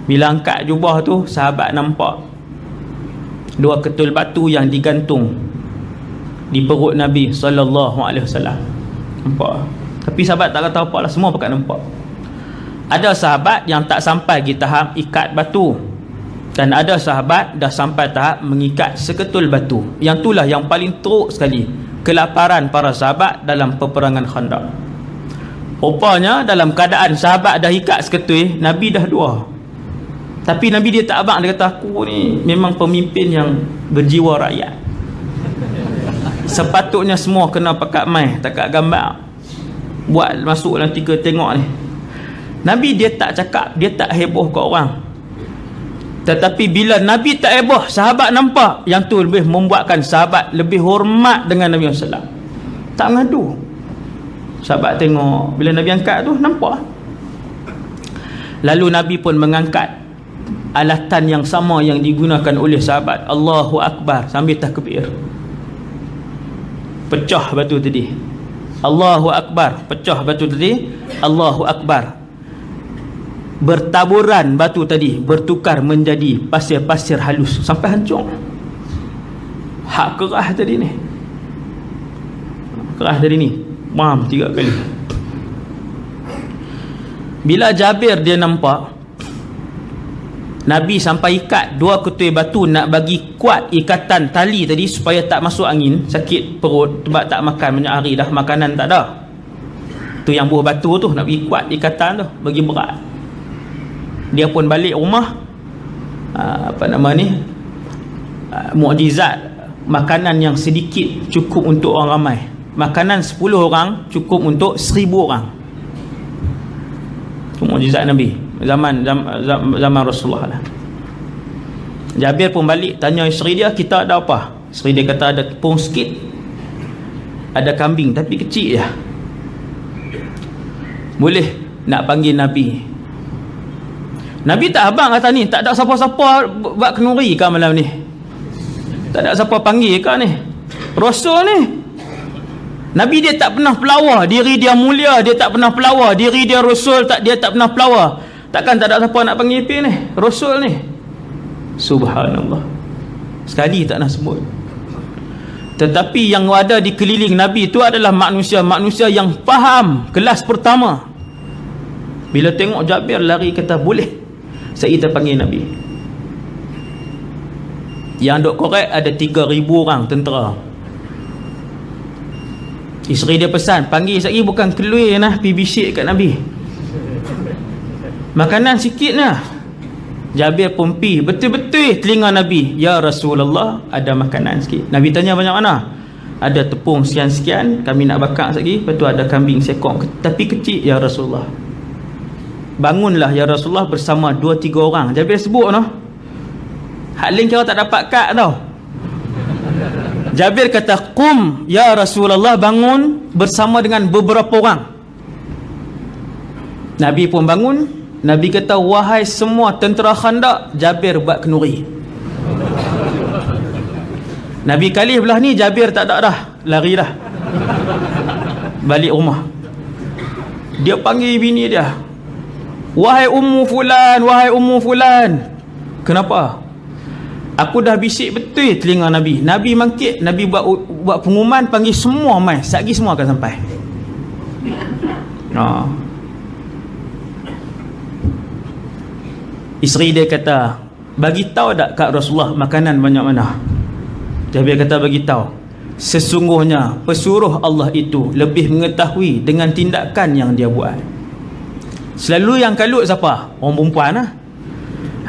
Bila angkat jubah tu, sahabat nampak dua ketul batu yang digantung di perut Nabi SAW. Nampak. Tapi sahabat tak kata apa lah, semua pakat nampak. Ada sahabat yang tak sampai di tahap ikat batu, dan ada sahabat dah sampai tahap mengikat seketul batu. Yang itulah yang paling teruk sekali kelaparan para sahabat dalam peperangan Khandaq. Rupanya dalam keadaan sahabat dah ikat seketul, Nabi dah dua. Tapi Nabi dia tak abang, dia kata aku ni memang pemimpin yang berjiwa rakyat. Sepatutnya semua kena pakat mai, takat gambar, buat masuk nanti ke tengok ni. Nabi dia tak cakap, dia tak heboh kat orang. Tetapi bila Nabi tak heboh, sahabat nampak, yang tu lebih membuatkan sahabat lebih hormat dengan Nabi SAW. Tak mengadu. Sahabat tengok, bila Nabi angkat tu, nampak. Lalu Nabi pun mengangkat alatan yang sama yang digunakan oleh sahabat. Allahu Akbar, sambil takbir. Pecah batu tadi. Allahu Akbar, pecah batu tadi. Allahu Akbar. Bertaburan batu tadi, bertukar menjadi pasir-pasir halus sampai hancur. Hak kerah tadi ni, kerah tadi ni, bam, 3 kali. Bila Jabir dia nampak Nabi sampai ikat 2 ketul batu, nak bagi kuat ikatan tali tadi supaya tak masuk angin, sakit perut sebab tak makan banyak hari dah, makanan tak ada. Tu yang buah batu tu, nak bagi kuat ikatan tu, bagi berat. Dia pun balik rumah, mukjizat makanan yang sedikit cukup untuk orang ramai. Makanan 10 orang cukup untuk 1000 orang. Itu mukjizat Nabi zaman Rasulullah lah. Jabir pun balik tanya isteri dia, kita ada apa? Isteri dia kata ada tepung sikit, ada kambing tapi kecil je. Boleh nak panggil Nabi. Nabi tak abang kata ni, tak ada siapa-siapa buat kenuri ke malam ni. Tak ada siapa panggil kau ni. Rasul ni. Nabi dia tak pernah pelawar diri dia mulia, dia tak pernah pelawar diri dia rasul, dia tak pernah pelawar. Takkan tak ada siapa nak panggil pi ni? Rasul ni. Subhanallah. Sekali tak nak sebut. Tetapi yang ada di keliling Nabi itu adalah manusia-manusia yang faham kelas pertama. Bila tengok Jabir lari kata, boleh saya kita panggil Nabi. Yang dok korek ada 3,000 orang tentera. Isteri dia pesan, panggil sekali bukan keluar nah, pergi bisik kat Nabi. Makanan sikit lah. Jabir pun pergi, betul-betul telinga Nabi. Ya Rasulullah, ada makanan sikit. Nabi tanya banyak mana? Ada tepung sekian-sekian, kami nak bakar sekali. Lepas tu ada kambing sekok, tapi kecil ya Rasulullah. Bangunlah ya Rasulullah bersama 2-3 orang. Jabir sebut no. Hak lain kira tak dapat kad tau. Jabir kata, qum ya Rasulullah, bangun bersama dengan beberapa orang. Nabi pun bangun. Nabi kata, wahai semua tentera Khandaq. Jabir buat kenuri. Nabi kali belah ni, Jabir tak ada dah, lari dah balik rumah. Dia panggil bini dia, wahai Ummu Fulan, wahai Ummu Fulan. Kenapa? Aku dah bisik betul telinga Nabi. Nabi mangkit, Nabi buat pengumuman, panggil semua mai. Satgi semua akan sampai. Isteri dia kata, bagi tahu tak kat Rasulullah makanan banyak mana? Jabir kata, bagi tahu. Sesungguhnya pesuruh Allah itu lebih mengetahui dengan tindakan yang dia buat. Selalu yang kalut siapa? Orang perempuan lah.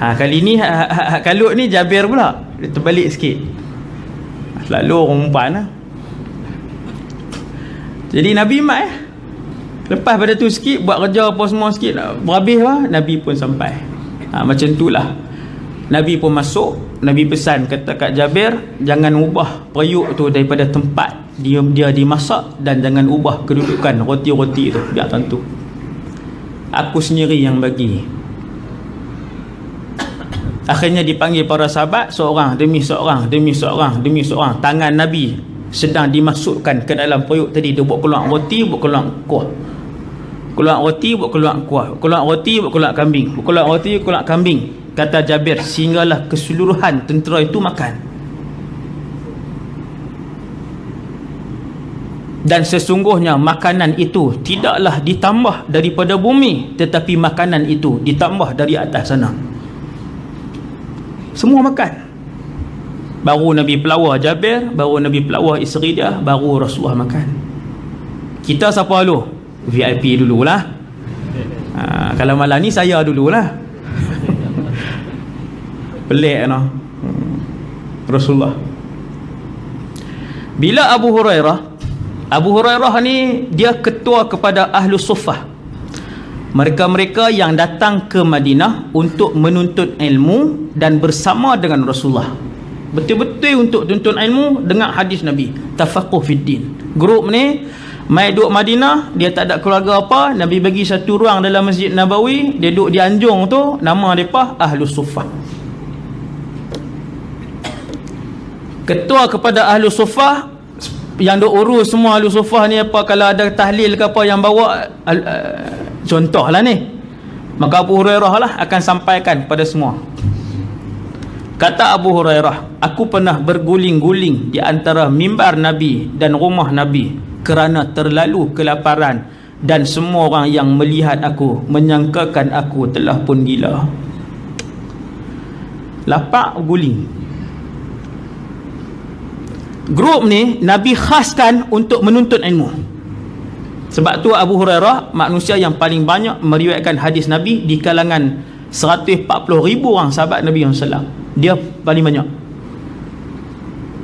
Kali ni kalut ni Jabir pula. Dia terbalik sikit. Selalu orang perempuan lah. Jadi Nabi mat lepas pada tu sikit, buat kerja apa semua sikit, berhabis lah, Nabi pun sampai. Macam tu lah. Nabi pun masuk. Nabi pesan kata kat Jabir, jangan ubah periuk tu daripada tempat dia dimasak, dan jangan ubah kedudukan roti-roti tu, biar tentu. Aku sendiri yang bagi. Akhirnya dipanggil para sahabat, seorang demi seorang, demi seorang, demi seorang. Tangan Nabi sedang dimasukkan ke dalam periuk tadi. Dia buat keluar roti, buat keluar kuah. Keluar roti, buat keluar kuah. Keluar roti, buat keluar kambing. Buat keluar roti, keluar kambing. Kata Jabir, sehinggalah keseluruhan tentera itu makan. Dan sesungguhnya makanan itu tidaklah ditambah daripada bumi, tetapi makanan itu ditambah dari atas sana. Semua makan. Baru Nabi pelawar Jabir, baru Nabi pelawar isteri dia, baru Rasulullah makan. Kita siapa dulu? VIP dululah. Kalau malam ni saya dululah. Pelik no. Rasulullah. Bila Abu Hurairah ni dia ketua kepada Ahlus Suffah. Mereka-mereka yang datang ke Madinah untuk menuntut ilmu dan bersama dengan Rasulullah. Betul-betul untuk tuntut ilmu dengan hadis Nabi. Tafaqquh fid din. Grup ni mai duduk Madinah, dia tak ada keluarga apa, Nabi bagi satu ruang dalam Masjid Nabawi, dia duduk di anjung tu, nama mereka Ahlus Suffah. Ketua kepada Ahlus Suffah, yang duk urus semua Ahlus Suffah ni apa, kalau ada tahlil ke apa yang bawa, contoh lah ni, maka Abu Hurairah lah akan sampaikan pada semua. Kata Abu Hurairah, aku pernah berguling-guling di antara mimbar Nabi dan rumah Nabi kerana terlalu kelaparan, dan semua orang yang melihat aku menyangkakan aku telah pun gila. Lapar guling. Grup ni Nabi khaskan untuk menuntut ilmu. Sebab tu Abu Hurairah manusia yang paling banyak meriwayatkan hadis Nabi di kalangan 140,000 orang sahabat Nabi SAW. Dia paling banyak.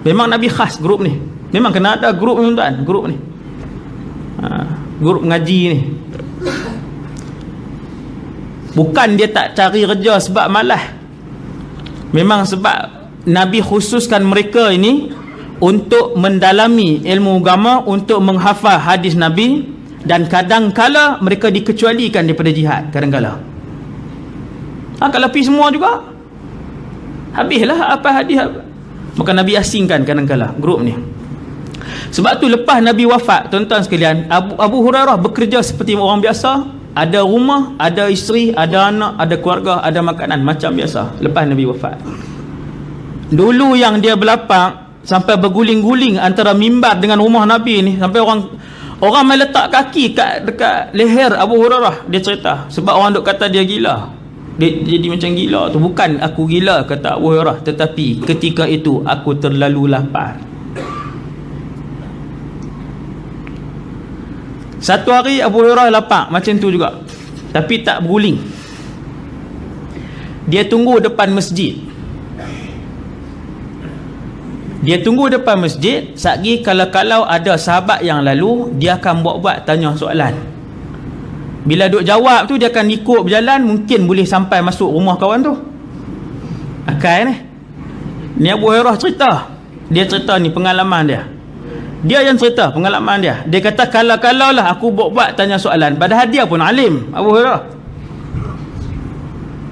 Memang Nabi khas grup ni. Memang kena ada grup ni tuan, grup ni. Grup ngaji ni. Bukan dia tak cari kerja sebab malas. Memang sebab Nabi khususkan mereka ini untuk mendalami ilmu agama, untuk menghafal hadis Nabi, dan kadang-kala mereka dikecualikan daripada jihad. Kadang-kala kalau pergi semua juga, habislah apa hadis. Maka Nabi asingkan kadang-kala grup ni. Sebab tu lepas Nabi wafat, tuan-tuan sekalian, Abu Hurairah bekerja seperti orang biasa. Ada rumah, ada isteri, ada anak, ada keluarga, ada makanan macam biasa lepas Nabi wafat. Dulu yang dia berlapak sampai berguling-guling antara mimbar dengan rumah Nabi ni, sampai orang main letak kaki dekat leher Abu Hurairah. Dia cerita sebab orang duk kata dia gila. Dia jadi macam gila tu. Bukan aku gila, kata Abu Hurairah, tetapi ketika itu aku terlalu lapar. Satu hari Abu Hurairah lapar macam tu juga, tapi tak berguling. Dia tunggu depan masjid. Dia tunggu depan masjid. Satgi kalau ada sahabat yang lalu, dia akan buat-buat tanya soalan. Bila duk jawab tu, dia akan ikut berjalan, mungkin boleh sampai masuk rumah kawan tu. Akal ni. Ni Abu Hurairah cerita. Dia cerita ni pengalaman dia. Dia yang cerita pengalaman dia. Dia kata kalau lah aku buat-buat tanya soalan, padahal dia pun alim, Abu Hurairah.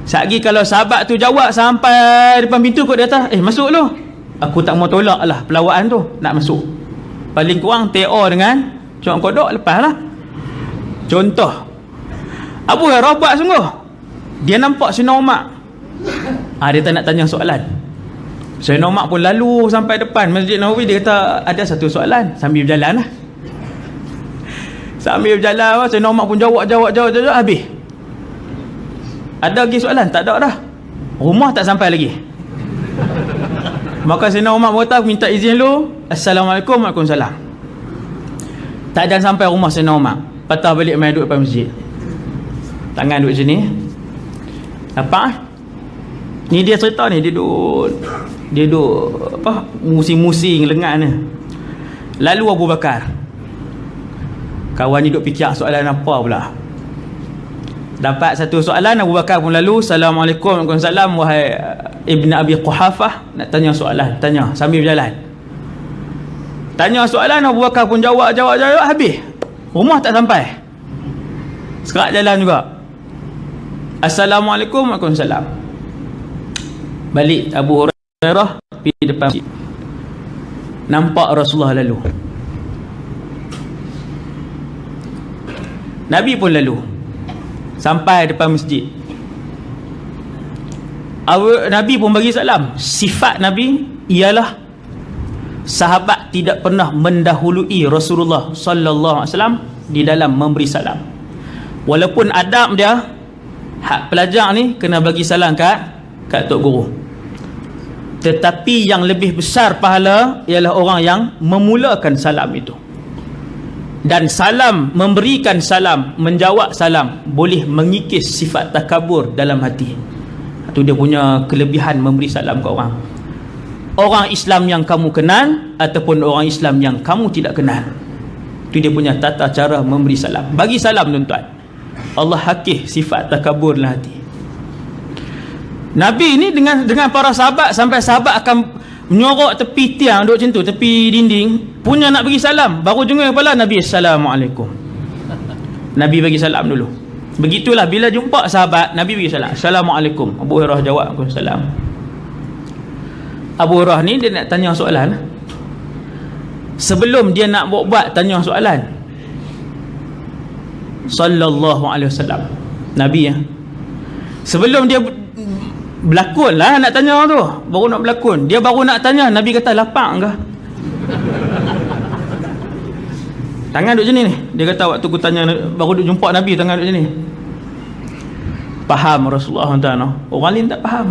Satgi kalau sahabat tu jawab sampai depan pintu, kot dia kata, masuk lu. Aku tak mau tolak lah pelawaan tu, nak masuk. Paling kurang TO dengan cuma kodok, lepas lah. Contoh, Abu Hurairah buat sungguh. Dia nampak Sayyidina Umar. Dia tak nak tanya soalan. Sayyidina Umar pun lalu sampai depan Masjid Nawawi. Dia kata ada satu soalan. Sambil berjalan lah. Sambil berjalan, Sayyidina Umar pun jawab habis. Ada lagi soalan? Tak ada dah. Rumah tak sampai lagi. Maka Sayyidina Umar berkata, minta izin lu. Assalamualaikum. Waalaikumsalam. Tak ada sampai rumah Sayyidina Umar, patah balik main duduk depan masjid. Tangan duduk sini. Apa? Ni dia cerita ni, dia duduk apa, musing-musing lengan ni. Lalu Abu Bakar, kawan ni duduk fikir soalan apa pula. Dapat satu soalan, Abu Bakar pun lalu. Assalamualaikum. Waalaikumsalam. Wahai Ibn Abi Quhafah, nak tanya soalan. Tanya sambil berjalan. Tanya soalan, Abu Bakar pun jawab habis. Rumah tak sampai. Sekerat jalan juga. Assalamualaikum. Waalaikumsalam. Balik Abu Hurairah pergi depan masjid. Nampak Rasulullah lalu. Nabi pun lalu. Sampai depan masjid. Nabi pun bagi salam. Sifat Nabi ialah sahabat tidak pernah mendahului Rasulullah sallallahu alaihi wasallam di dalam memberi salam. Walaupun adab dia, hak pelajar ni kena bagi salam kat tok guru. Tetapi yang lebih besar pahala ialah orang yang memulakan salam itu. Dan salam, memberikan salam, menjawab salam, boleh mengikis sifat takabur dalam hati. Itu dia punya kelebihan memberi salam ke orang. Orang Islam yang kamu kenal ataupun orang Islam yang kamu tidak kenal. Itu dia punya tata cara memberi salam. Bagi salam, tuan-tuan. Allah hakih sifat takabur dalam hati. Nabi ni dengan para sahabat, sampai sahabat akan menyorok tepi tiang, duduk macam tu, tepi dinding, punya nak bagi salam. Baru jenguk kepala Nabi, Assalamualaikum. Nabi bagi salam dulu. Begitulah bila jumpa sahabat, Nabi bagi salam, Assalamualaikum. Abu Hurairah jawab, Waalaikumsalam. Abu Hurairah ni dia nak tanya soalan. Sebelum dia nak buat tanya soalan, sallallahu alaihi wasallam, Nabi sebelum dia berlakon lah nak tanya tu, baru nak berlakon, dia baru nak tanya, Nabi kata, lapar ke? Tangan duduk sini ni. Dia kata waktu aku tanya, baru duduk jumpa Nabi, tangan duduk sini. Faham Rasulullah tuan-tuan. Orang lain tak faham.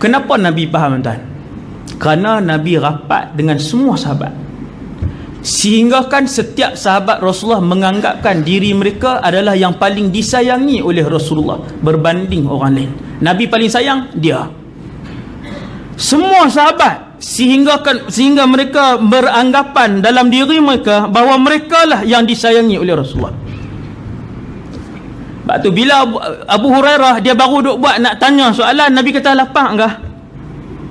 Kenapa Nabi faham tuan? Kerana Nabi rapat dengan semua sahabat, sehingga kan setiap sahabat Rasulullah menganggapkan diri mereka adalah yang paling disayangi oleh Rasulullah berbanding orang lain. Nabi paling sayang dia. Semua sahabat, sehingga mereka beranggapan dalam diri mereka bahawa mereka lah yang disayangi oleh Rasulullah. Sebab tu bila Abu Hurairah dia baru duk buat nak tanya soalan, Nabi kata, lapar enggak?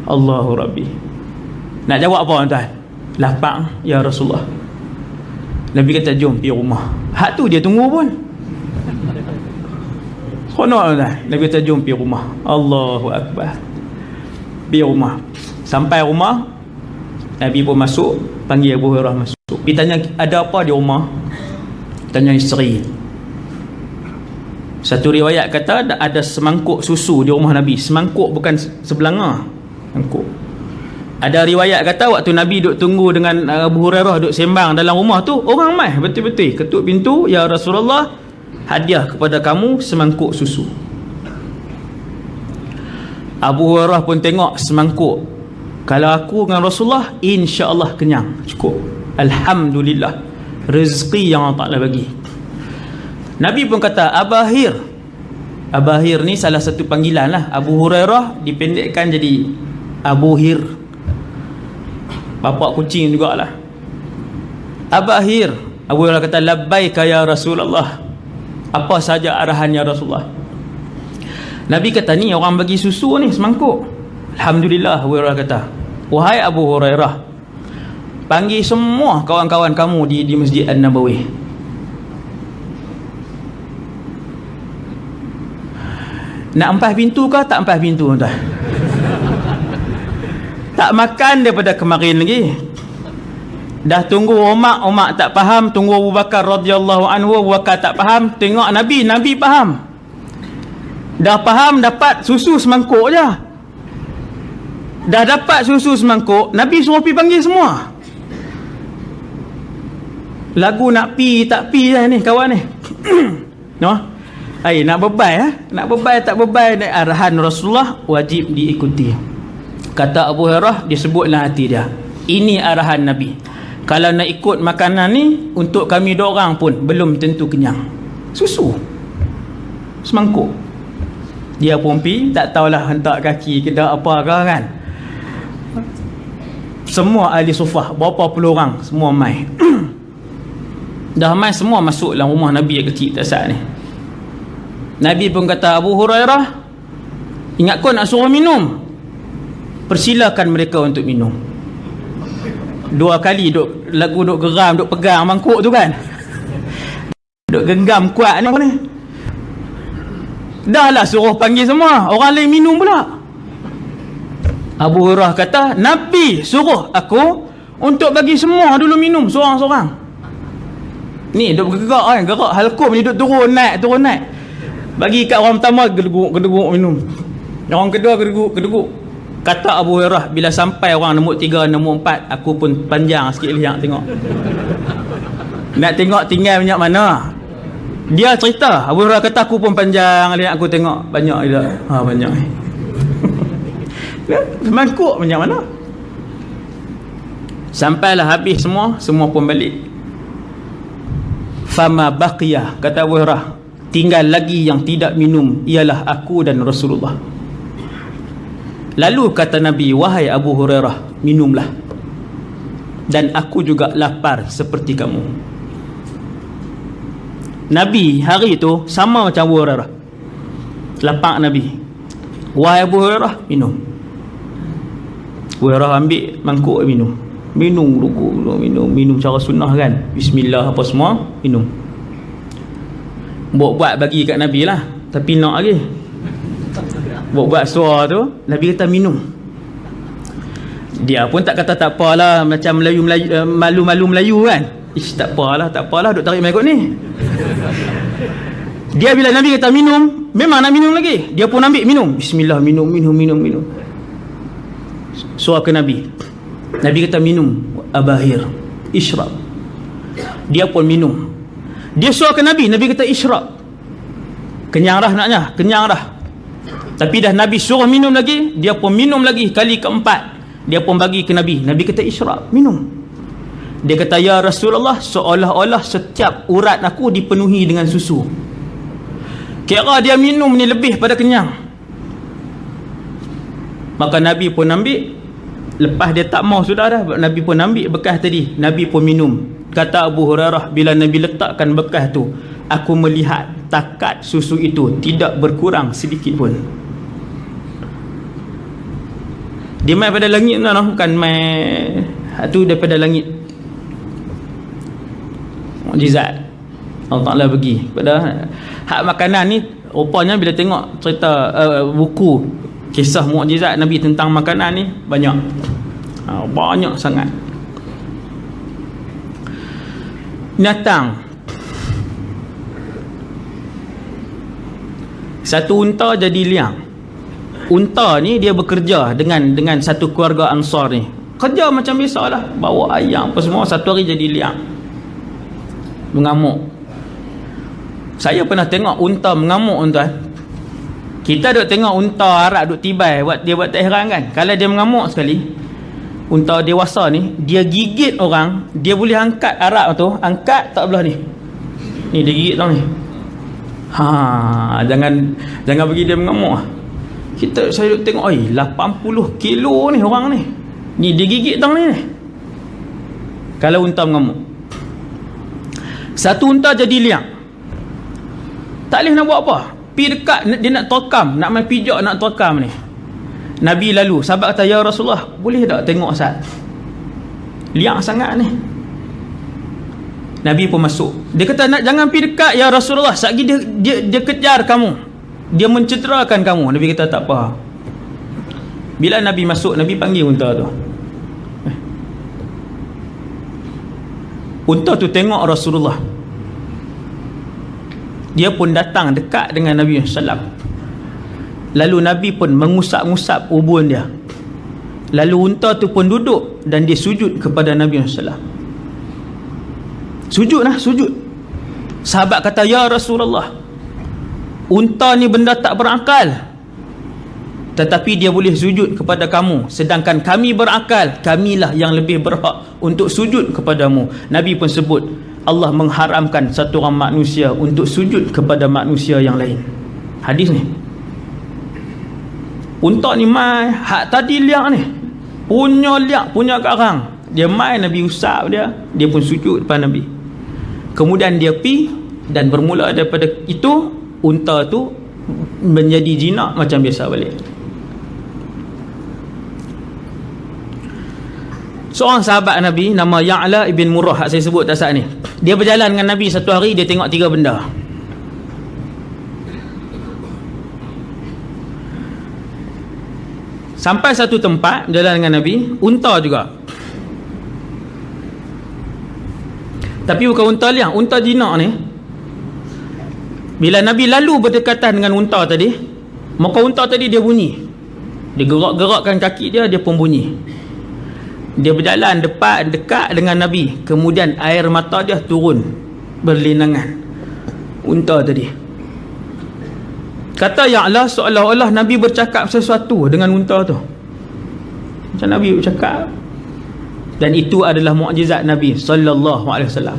Allahu Rabbi. Nak jawab apa tuan? Lapar ya Rasulullah. Nabi kata, jom pergi rumah. Hak tu dia tunggu pun. Konok tuan. Nabi kata, jom pergi rumah. Allahu Akbar. pergi rumah. Sampai rumah, Nabi pun masuk, panggil Abu Hurairah masuk. Dia tanya, ada apa di rumah? Tanya isteri. Satu riwayat kata ada semangkuk susu di rumah Nabi. Semangkuk bukan sebelanga, mangkuk. Ada riwayat kata waktu Nabi duduk tunggu dengan Abu Hurairah duduk sembang dalam rumah tu, orang mai betul-betul ketuk pintu, ya Rasulullah, hadiah kepada kamu semangkuk susu. Abu Hurairah pun tengok semangkuk. Kalau aku dengan Rasulullah, insya-Allah kenyang, cukup. Alhamdulillah, rezeki yang Allah Ta'ala bagi. Nabi pun kata, Abahir. Abahir ni salah satu panggilan lah. Abu Hurairah dipendekkan jadi Abu Hir, bapak kucing jugalah. Abahir. Abu Hurairah kata, labbaika ya Rasulullah, apa saja arahannya Rasulullah. Nabi kata, ni orang bagi susu ni semangkuk. Alhamdulillah. Abu Hurairah kata, wahai Abu Hurairah, panggil semua kawan-kawan kamu di Masjid An-Nabawi. Nak empas pintu kah? Tak empas pintu tuan. Tak makan daripada kemarin lagi. Dah tunggu Umar tak faham, tunggu Abu Bakar radhiyallahu anhu, Abu Bakar tak faham, tengok Nabi faham. Dah faham, dapat susu semangkuk je. Dah dapat susu semangkuk, Nabi suruh pergi panggil semua. Lagu nak pi tak pi lah ni kawan ni. No? Nak bebai nak bebai tak bebai, arahan Rasulullah wajib diikuti. Kata Abu Hurairah, disebutlah hati dia, ini arahan Nabi. Kalau nak ikut makanan ni, untuk kami dua orang pun belum tentu kenyang. Susu semangkuk. Dia pun pi, tak tahulah hentak kaki ke dah apa ke kan. Semua ahli sufah, berapa puluh orang, semua mai. Dah mai semua masuk dalam rumah Nabi yang kecil tak saat ni. Nabi pun kata, Abu Hurairah, ingat kau nak suruh minum, persilakan mereka untuk minum. Dua kali duk geram, duk pegang mangkuk tu kan, duk genggam kuat ni. Dah lah suruh panggil semua, orang lain minum pula. Abu Hurairah kata, Nabi suruh aku untuk bagi semua dulu minum seorang-seorang. Ni duk gerak kan, gerak halkum ni, duk turun naik. Bagi kat orang pertama, gedeguk minum. Orang kedua gedeguk. Kata Abu Hurairah, bila sampai orang nombor 3, nombor 4, aku pun panjang sikit lihat tengok. Nak tengok tinggal banyak mana. Dia cerita, Abu Hurairah kata, aku pun panjang lihat, aku tengok banyak juga. Banyak. Semangkuk banyak mana. Sampailah habis semua pun balik. Fama baqiyah, kata Abu Hurairah, tinggal lagi yang tidak minum, ialah aku dan Rasulullah. Lalu kata Nabi, wahai Abu Hurairah, minumlah, dan aku juga lapar seperti kamu. Nabi hari itu sama macam Abu Hurairah, lapar Nabi. Wahai Abu Hurairah, minum. Abu Hurairah ambil mangkuk, minum cara sunnah kan, bismillah apa semua, minum. Buat bagi kat Nabi lah, tapi nak lagi buat suara tu. Nabi kata minum. Dia pun tak kata tak apalah, macam malu-malu Melayu kan, tak apalah duk tarik mangkuk ni. Dia bila Nabi kata minum, memang nak minum lagi. Dia pun ambil minum, bismillah, minum. Suara ke Nabi kata minum, Abahir, ishrab. Dia pun minum. Dia suruh ke Nabi kata isyraq. Kenyang dah. Tapi dah Nabi suruh minum lagi, dia pun minum lagi. Kali keempat, dia pun bagi ke Nabi kata isyraq, minum. Dia kata, ya Rasulullah, seolah-olah setiap urat aku dipenuhi dengan susu. Kira dia minum ni lebih pada kenyang. Maka Nabi pun ambil. Lepas dia tak mau sudah dah, Nabi pun ambil bekas tadi, Nabi pun minum. Kata Abu Hurairah, bila Nabi letakkan bekas tu, aku melihat takat susu itu tidak berkurang sedikit pun. Dia mai pada langit tu, bukan mai tu daripada langit. Mukjizat Allah Ta'ala bagi pada hak makanan ni. Rupanya bila tengok cerita buku Kisah mukjizat Nabi tentang makanan ni banyak. Banyak sangat. Binatang. Satu unta jadi liang. Unta ni dia bekerja dengan satu keluarga Ansar ni. Kerja macam biasalah, bawa ayam apa semua. Satu hari jadi liang, mengamuk. Saya pernah tengok unta mengamuk, tuan. Kita duk tengok unta Arab duk tibai, dia buat tak heran kan. Kalau dia mengamuk sekali, unta dewasa ni, dia gigit orang, dia boleh angkat Arab tu, angkat tak belah ni. Ni dia gigit tau ni. Jangan bagi dia mengamuk. Saya duk tengok, 80 kilo ni orang ni. Ni dia gigit tau ni. Kalau unta mengamuk. Satu unta jadi liang. Tak boleh nak buat apa. Pergi dekat, dia nak tokam, nak main pijak, nak tokam ni. Nabi lalu, sahabat kata, ya Rasulullah, boleh tak tengok Sat? Liang sangat ni. Nabi pun masuk. Dia kata, jangan pergi dekat ya Rasulullah, satgi dia kejar kamu, dia mencederakan kamu. Nabi kata, tak apa. Bila Nabi masuk, Nabi panggil unta tu. Unta tu tengok Rasulullah. Dia pun datang dekat dengan Nabi SAW. Lalu Nabi pun mengusap-ngusap ubun dia. Lalu unta tu pun duduk dan dia sujud kepada Nabi SAW. Sujud. Sahabat kata, ya Rasulullah, unta ni benda tak berakal, tetapi dia boleh sujud kepada kamu, sedangkan kami berakal, kamilah yang lebih berhak untuk sujud kepadamu. Nabi pun sebut, Allah mengharamkan satu orang manusia untuk sujud kepada manusia yang lain. Hadis ni. Unta ni mai, hak tadi liang ni, punya karang, dia mai, Nabi usap dia pun sujud depan Nabi. Kemudian dia pi, dan bermula daripada itu unta tu menjadi jinak macam biasa balik. Seorang sahabat Nabi nama Ya'la ibn Murrah, saya sebut tak saat ni, dia berjalan dengan Nabi satu hari, dia tengok 3 benda. Sampai satu tempat berjalan dengan Nabi, unta juga, tapi bukan unta liang, unta jinak ni. Bila Nabi lalu berdekatan dengan unta tadi, maka unta tadi dia bunyi, dia gerak-gerakkan kaki dia pun bunyi. Dia berjalan dekat dengan Nabi, kemudian air mata dia turun berlinangan. Unta tadi kata Ya'la, seolah-olah Nabi bercakap sesuatu dengan unta tu, macam Nabi bercakap. Dan itu adalah mukjizat Nabi sallallahu alaihi wasallam.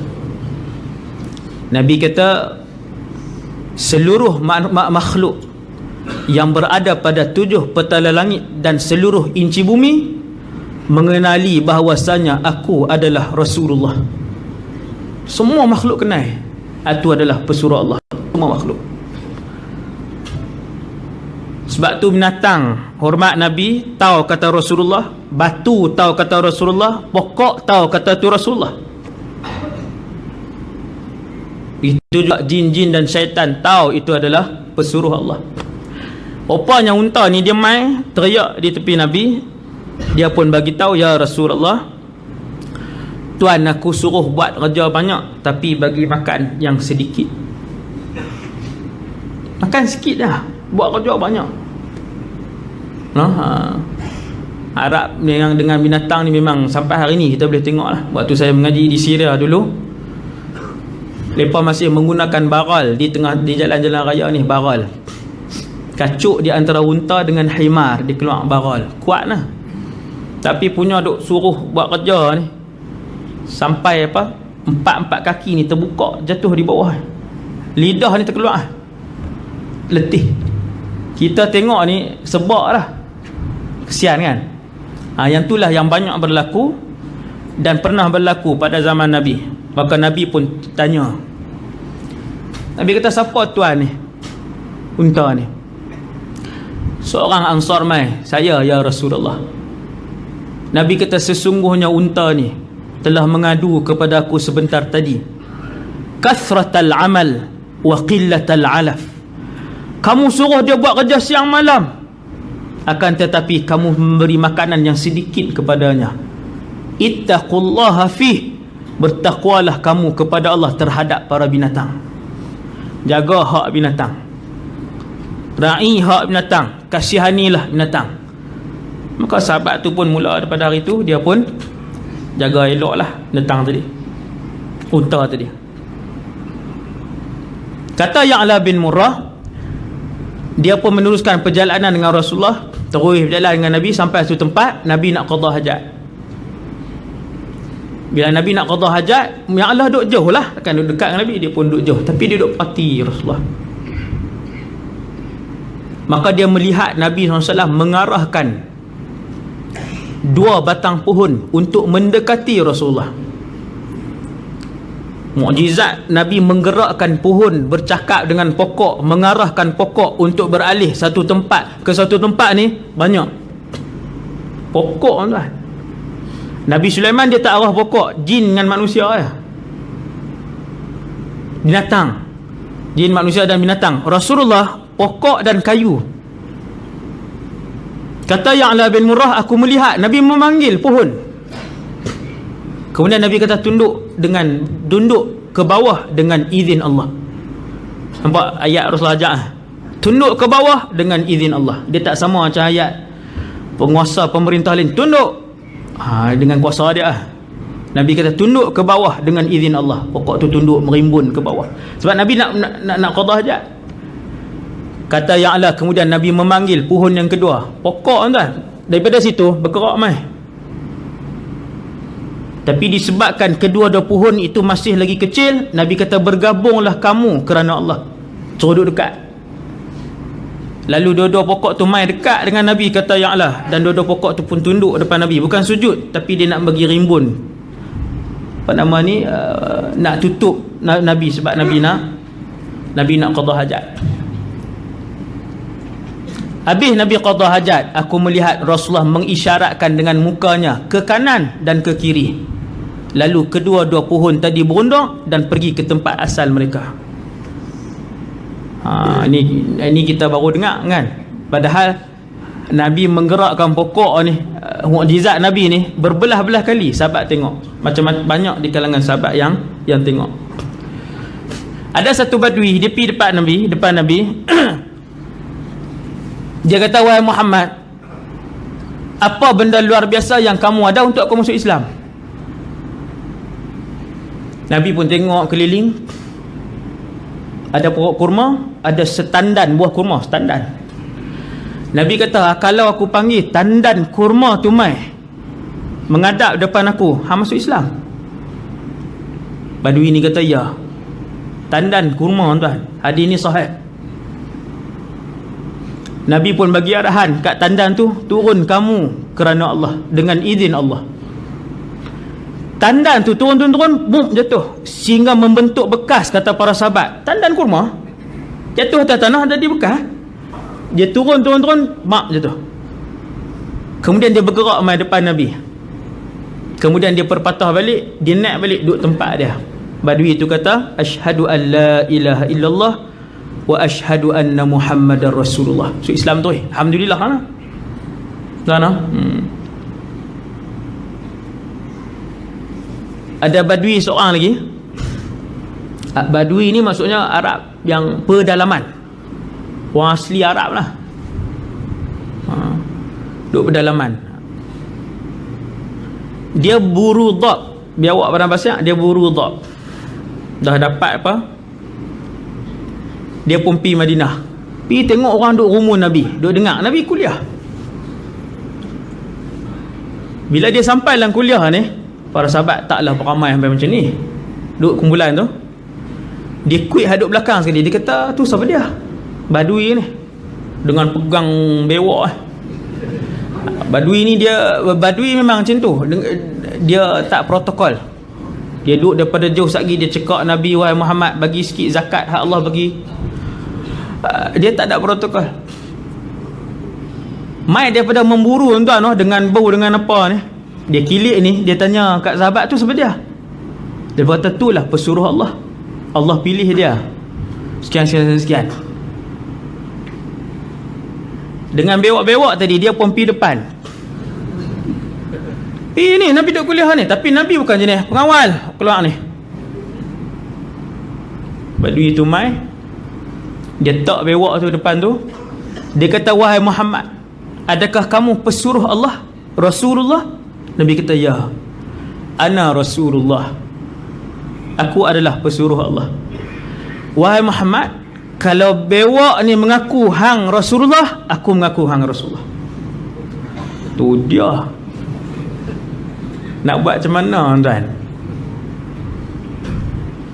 Nabi kata, seluruh makhluk yang berada pada 7 petala langit dan seluruh inci bumi mengenali bahawasanya aku adalah Rasulullah. Semua makhluk kenal itu adalah pesuruh Allah. Semua makhluk. Sebab tu binatang hormat Nabi, tahu kata Rasulullah. Batu tahu kata Rasulullah. Pokok tahu kata tu Rasulullah. Itu juga jin-jin dan syaitan tahu itu adalah pesuruh Allah. Rupanya unta ni dia mai teriak di tepi Nabi. Dia pun bagi tahu, ya Rasulullah, Tuan aku suruh buat kerja banyak, tapi bagi makan yang sedikit. Makan sikit dah, buat kerja banyak. Arab yang dengan binatang ni memang sampai hari ni kita boleh tengok lah. Waktu saya mengaji di Syria dulu, mereka masih menggunakan baral di jalan-jalan raya ni. Baral kacuk di antara unta dengan himar, dia keluar baral kuat lah. Tapi punya duk suruh buat kerja ni, sampai 4 kaki ni terbuka, jatuh di bawah, lidah ni terkeluar, letih. Kita tengok ni sebab lah, kesian kan. Yang itulah yang banyak berlaku dan pernah berlaku pada zaman Nabi. Maka Nabi pun tanya, Nabi kata, siapa tuan ni, unta ni? Seorang Ansar mai, saya ya Rasulullah. Nabi kata, sesungguhnya unta ni telah mengadu kepada aku sebentar tadi, kathratal amal wa qillatal alaf. Kamu suruh dia buat kerja siang malam, akan tetapi kamu memberi makanan yang sedikit kepadanya. Ittaqullaha fih, bertakwalah kamu kepada Allah terhadap para binatang. Jaga hak binatang, ra'i hak binatang, kasihanilah binatang. Maka sahabat tu pun mula daripada hari tu dia pun jaga elok lah binatang tadi, unta tadi. Kata Ya'la bin Murrah, dia pun meneruskan perjalanan dengan Rasulullah, terus berjalan dengan Nabi sampai satu tempat Nabi nak qada hajat. Bila Nabi nak qada hajat, Ya'la duduk jauh lah, kan duduk dekat dengan Nabi, dia pun duduk jauh, tapi dia duduk parti Rasulullah. Maka dia melihat Nabi SAW mengarahkan 2 batang pohon untuk mendekati Rasulullah. Mukjizat Nabi menggerakkan pohon bercakap dengan pokok, mengarahkan pokok untuk beralih satu tempat ke satu tempat ni banyak pokok tuan. Nabi Sulaiman dia tak arah pokok, jin dengan manusia ya. Binatang, jin, manusia dan binatang. Rasulullah pokok dan kayu. Kata Ya'la bin Murrah, aku melihat Nabi memanggil pohon. Kemudian Nabi kata tunduk ke bawah dengan izin Allah. Nampak ayat Rasulullah ajak, tunduk ke bawah dengan izin Allah. Dia tak sama macam ayat penguasa pemerintah lain, tunduk dengan kuasa dia. Nabi kata tunduk ke bawah dengan izin Allah. Pokok tu tunduk merimbun ke bawah sebab Nabi nak qada hajat. Kata Ya'la, kemudian Nabi memanggil pohon yang kedua, pokok tuan. Daripada situ berkerak mai. Tapi disebabkan kedua-dua pohon itu masih lagi kecil, Nabi kata bergabunglah kamu kerana Allah, suruh duduk dekat. Lalu dua-dua pokok tu mai dekat dengan Nabi, kata Ya'la, dan dua-dua pokok tu pun tunduk depan Nabi, bukan sujud, tapi dia nak bagi rimbun, apa nama ni, nak tutup Nabi, sebab Nabi nak qada hajat. Habis Nabi qada hajat, aku melihat Rasulullah mengisyaratkan dengan mukanya ke kanan dan ke kiri. Lalu kedua-dua pohon tadi berundang dan pergi ke tempat asal mereka. Ini kita baru dengar kan. Padahal Nabi menggerakkan pokok ni, mukjizat Nabi ni berbelah-belah kali sahabat tengok. Macam banyak di kalangan sahabat yang tengok. Ada satu badui, dia pergi depan Nabi. Dia kata, wahai Muhammad, apa benda luar biasa yang kamu ada untuk aku masuk Islam? Nabi pun tengok keliling, ada pokok kurma, ada setandan buah kurma, setandan. Nabi kata, kalau aku panggil tandan kurma tu mai menghadap depan aku, hang masuk Islam? Badui ni kata, ya. Tandan kurma tuan, hadis ni sahih. Nabi pun bagi arahan kat tandan tu, turun kamu kerana Allah, dengan izin Allah. Tandan tu turun, bum, jatuh, sehingga membentuk bekas. Kata para sahabat, tandan kurma jatuh atas tanah ada di bekas. Dia turun, mak jatuh. Kemudian dia bergerak mai depan Nabi. Kemudian dia perpatah balik, dia naik balik duduk tempat dia. Badui itu kata, asyhadu an la ilaha illallah wa asyhadu anna Muhammadar Rasulullah. So Islam tu, alhamdulillah kan? Ada badui seorang lagi. Badui ni maksudnya Arab yang pedalaman, orang asli Arab lah, duduk pedalaman. Dia buru dhab, biawak pada bahasa dia buru dhab. Dah dapat apa, dia pun pergi Madinah, pergi tengok orang duduk rumun Nabi, duduk dengar Nabi kuliah. Bila dia sampai dalam kuliah ni, para sahabat taklah beramai sampai macam ni, duduk kumpulan tu. Dia quick hadap belakang sekali. Dia kata, tu siapa dia? Badui ni, dengan pegang bewak. Badui ni Badui memang macam tu, dia tak protokol. Dia duduk daripada jauh sagi, dia cakap Nabi, wahai Muhammad, bagi sikit zakat hak Allah bagi. Dia tak ada protokol. Mai daripada memburu tuan, dengan bau dengan apa ni, dia kilik ni, dia tanya kat sahabat tu siapa dia. Dia kata, itulah pesuruh Allah, Allah pilih dia, sekian. Dengan bewak-bewak tadi dia pun pergi depan. Ni Nabi duduk kuliah ni, tapi Nabi bukan jenis pengawal keluar ni. Badui tu mai, dia tak bewak tu depan tu. Dia kata, wahai Muhammad, adakah kamu pesuruh Allah, Rasulullah? Nabi kata, ya, ana Rasulullah, aku adalah pesuruh Allah. Wahai Muhammad, kalau bewak ni mengaku hang Rasulullah, aku mengaku hang Rasulullah. Tu dia. Nak buat macam mana tuan?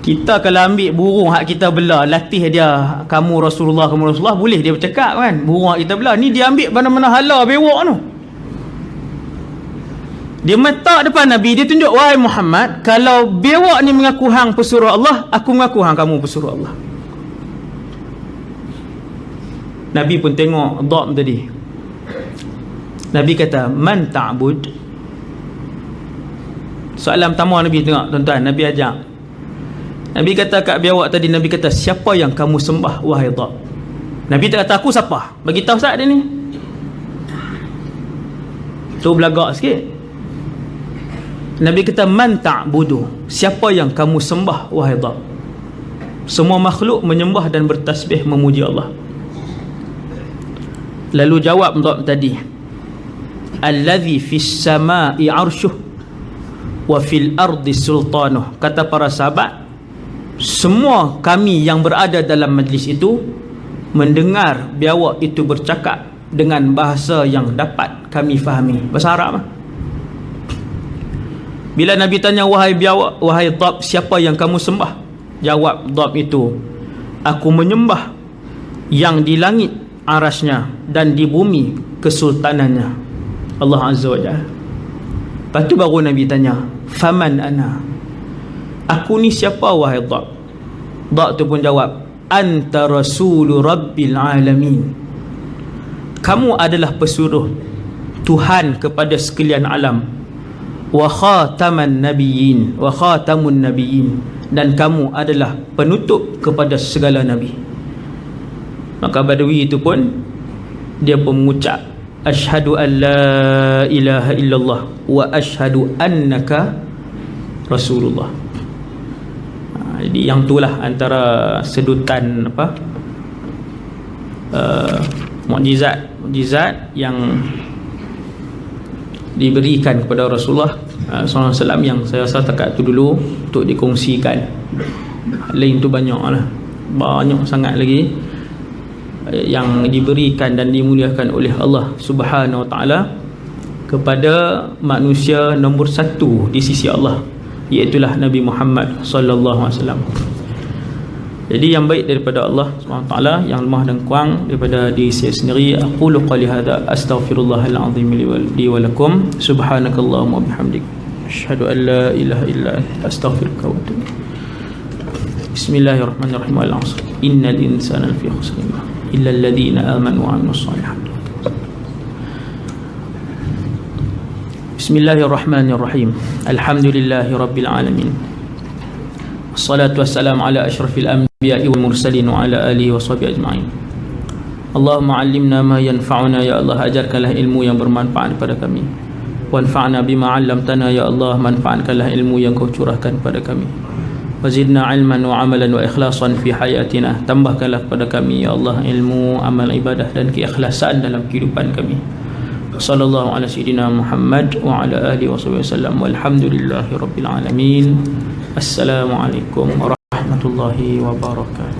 Kita kalau ambil burung hak kita belah, latih dia, kamu Rasulullah, kamu Rasulullah, boleh dia bercakap kan? Burung hak kita belah ni, dia ambil mana-mana hala bewak tu. Dia letak depan Nabi, dia tunjuk, wahai Muhammad, kalau bewak ni mengaku hang pesuruh Allah, aku mengaku hang kamu pesuruh Allah. Nabi pun tengok dhab tadi. Nabi kata, man ta'bud. Soalan pertama Nabi tengok, tuan-tuan, Nabi ajak. Nabi kata kat biawak tadi, Nabi kata, siapa yang kamu sembah wahai dhab? Nabi tak kata aku siapa, bagi tahu saat dia ni. Tu belagak sikit. Nabi kata, man ta'budu, siapa yang kamu sembah wahai dhab? Semua makhluk menyembah dan bertasbih memuji Allah. Lalu jawab dhab tadi, allazi fis samai arshuh wa fil ardi sultanuh. Kata para sahabat, semua kami yang berada dalam majlis itu mendengar biawak itu bercakap dengan bahasa yang dapat kami fahami, bahasa Arab. Bila Nabi tanya, wahai biawak, wahai dhab, siapa yang kamu sembah? Jawab dhab itu, aku menyembah yang di langit arasnya dan di bumi kesultanannya, Allah Azza wa Jalla. Lepas tu baru Nabi tanya, faman ana, aku ni siapa wahai dhab? Dhab tu pun jawab, anta rasulu rabbil alamin, kamu adalah pesuruh Tuhan kepada sekalian alam, wa khataman nabiyyin, wa khatamun nabiyyin, dan kamu adalah penutup kepada segala nabi. Maka Badui itu pun dia pun mengucap, asyhadu an la ilaha illallah wa asyhadu annaka Rasulullah. Jadi yang itulah antara sedutan mukjizat yang diberikan kepada Rasulullah SAW, yang saya rasa takat tu dulu untuk dikongsikan. Lain tu banyak sangat lagi yang diberikan dan dimuliakan oleh Allah Subhanahu Wa Taala kepada manusia nombor satu di sisi Allah, iaitulah Nabi Muhammad sallallahu alaihi wasallam. Jadi yang baik daripada Allah Subhanahu Wa Taala, yang lemah dan kurang daripada diri saya sendiri, aqulu qali hadza astaghfirullahal azim li wa lakum, subhanakallahumma wa bihamdik, asyhadu an la ilaha illa anta, astaghfiruka wa atubu. Bismillahirrahmanirrahim. Wal 'asr innal insana lafi khusr illa alladhina amanu wa 'amilus shalihat. Bismillahirrahmanirrahim. Alhamdulillahi rabbil alamin. Wassalatu wassalamu ala asyrafil anbiya'i wal mursalin wa ala alihi wa sahbihi ajma'in. Allahumma 'allimna ma yanfa'una, ya Allah, ajarkanlah ilmu yang bermanfaat kepada kami. Wanfa'na bima 'allamtana, ya Allah, manfaatkanlah ilmu yang Kau curahkan kepada kami. Wazidna ilman wa amalan wa ikhlasan fi hayatina, tambahkanlah kepada kami, ya Allah, ilmu, amal, ibadah dan keikhlasan dalam kehidupan kami. Sallallahu ala sayyidina Muhammad wa ala alihi wa sahbihi wasallam, walhamdulillahi rabbil alamin. Assalamualaikum warahmatullahi wabarakatuh.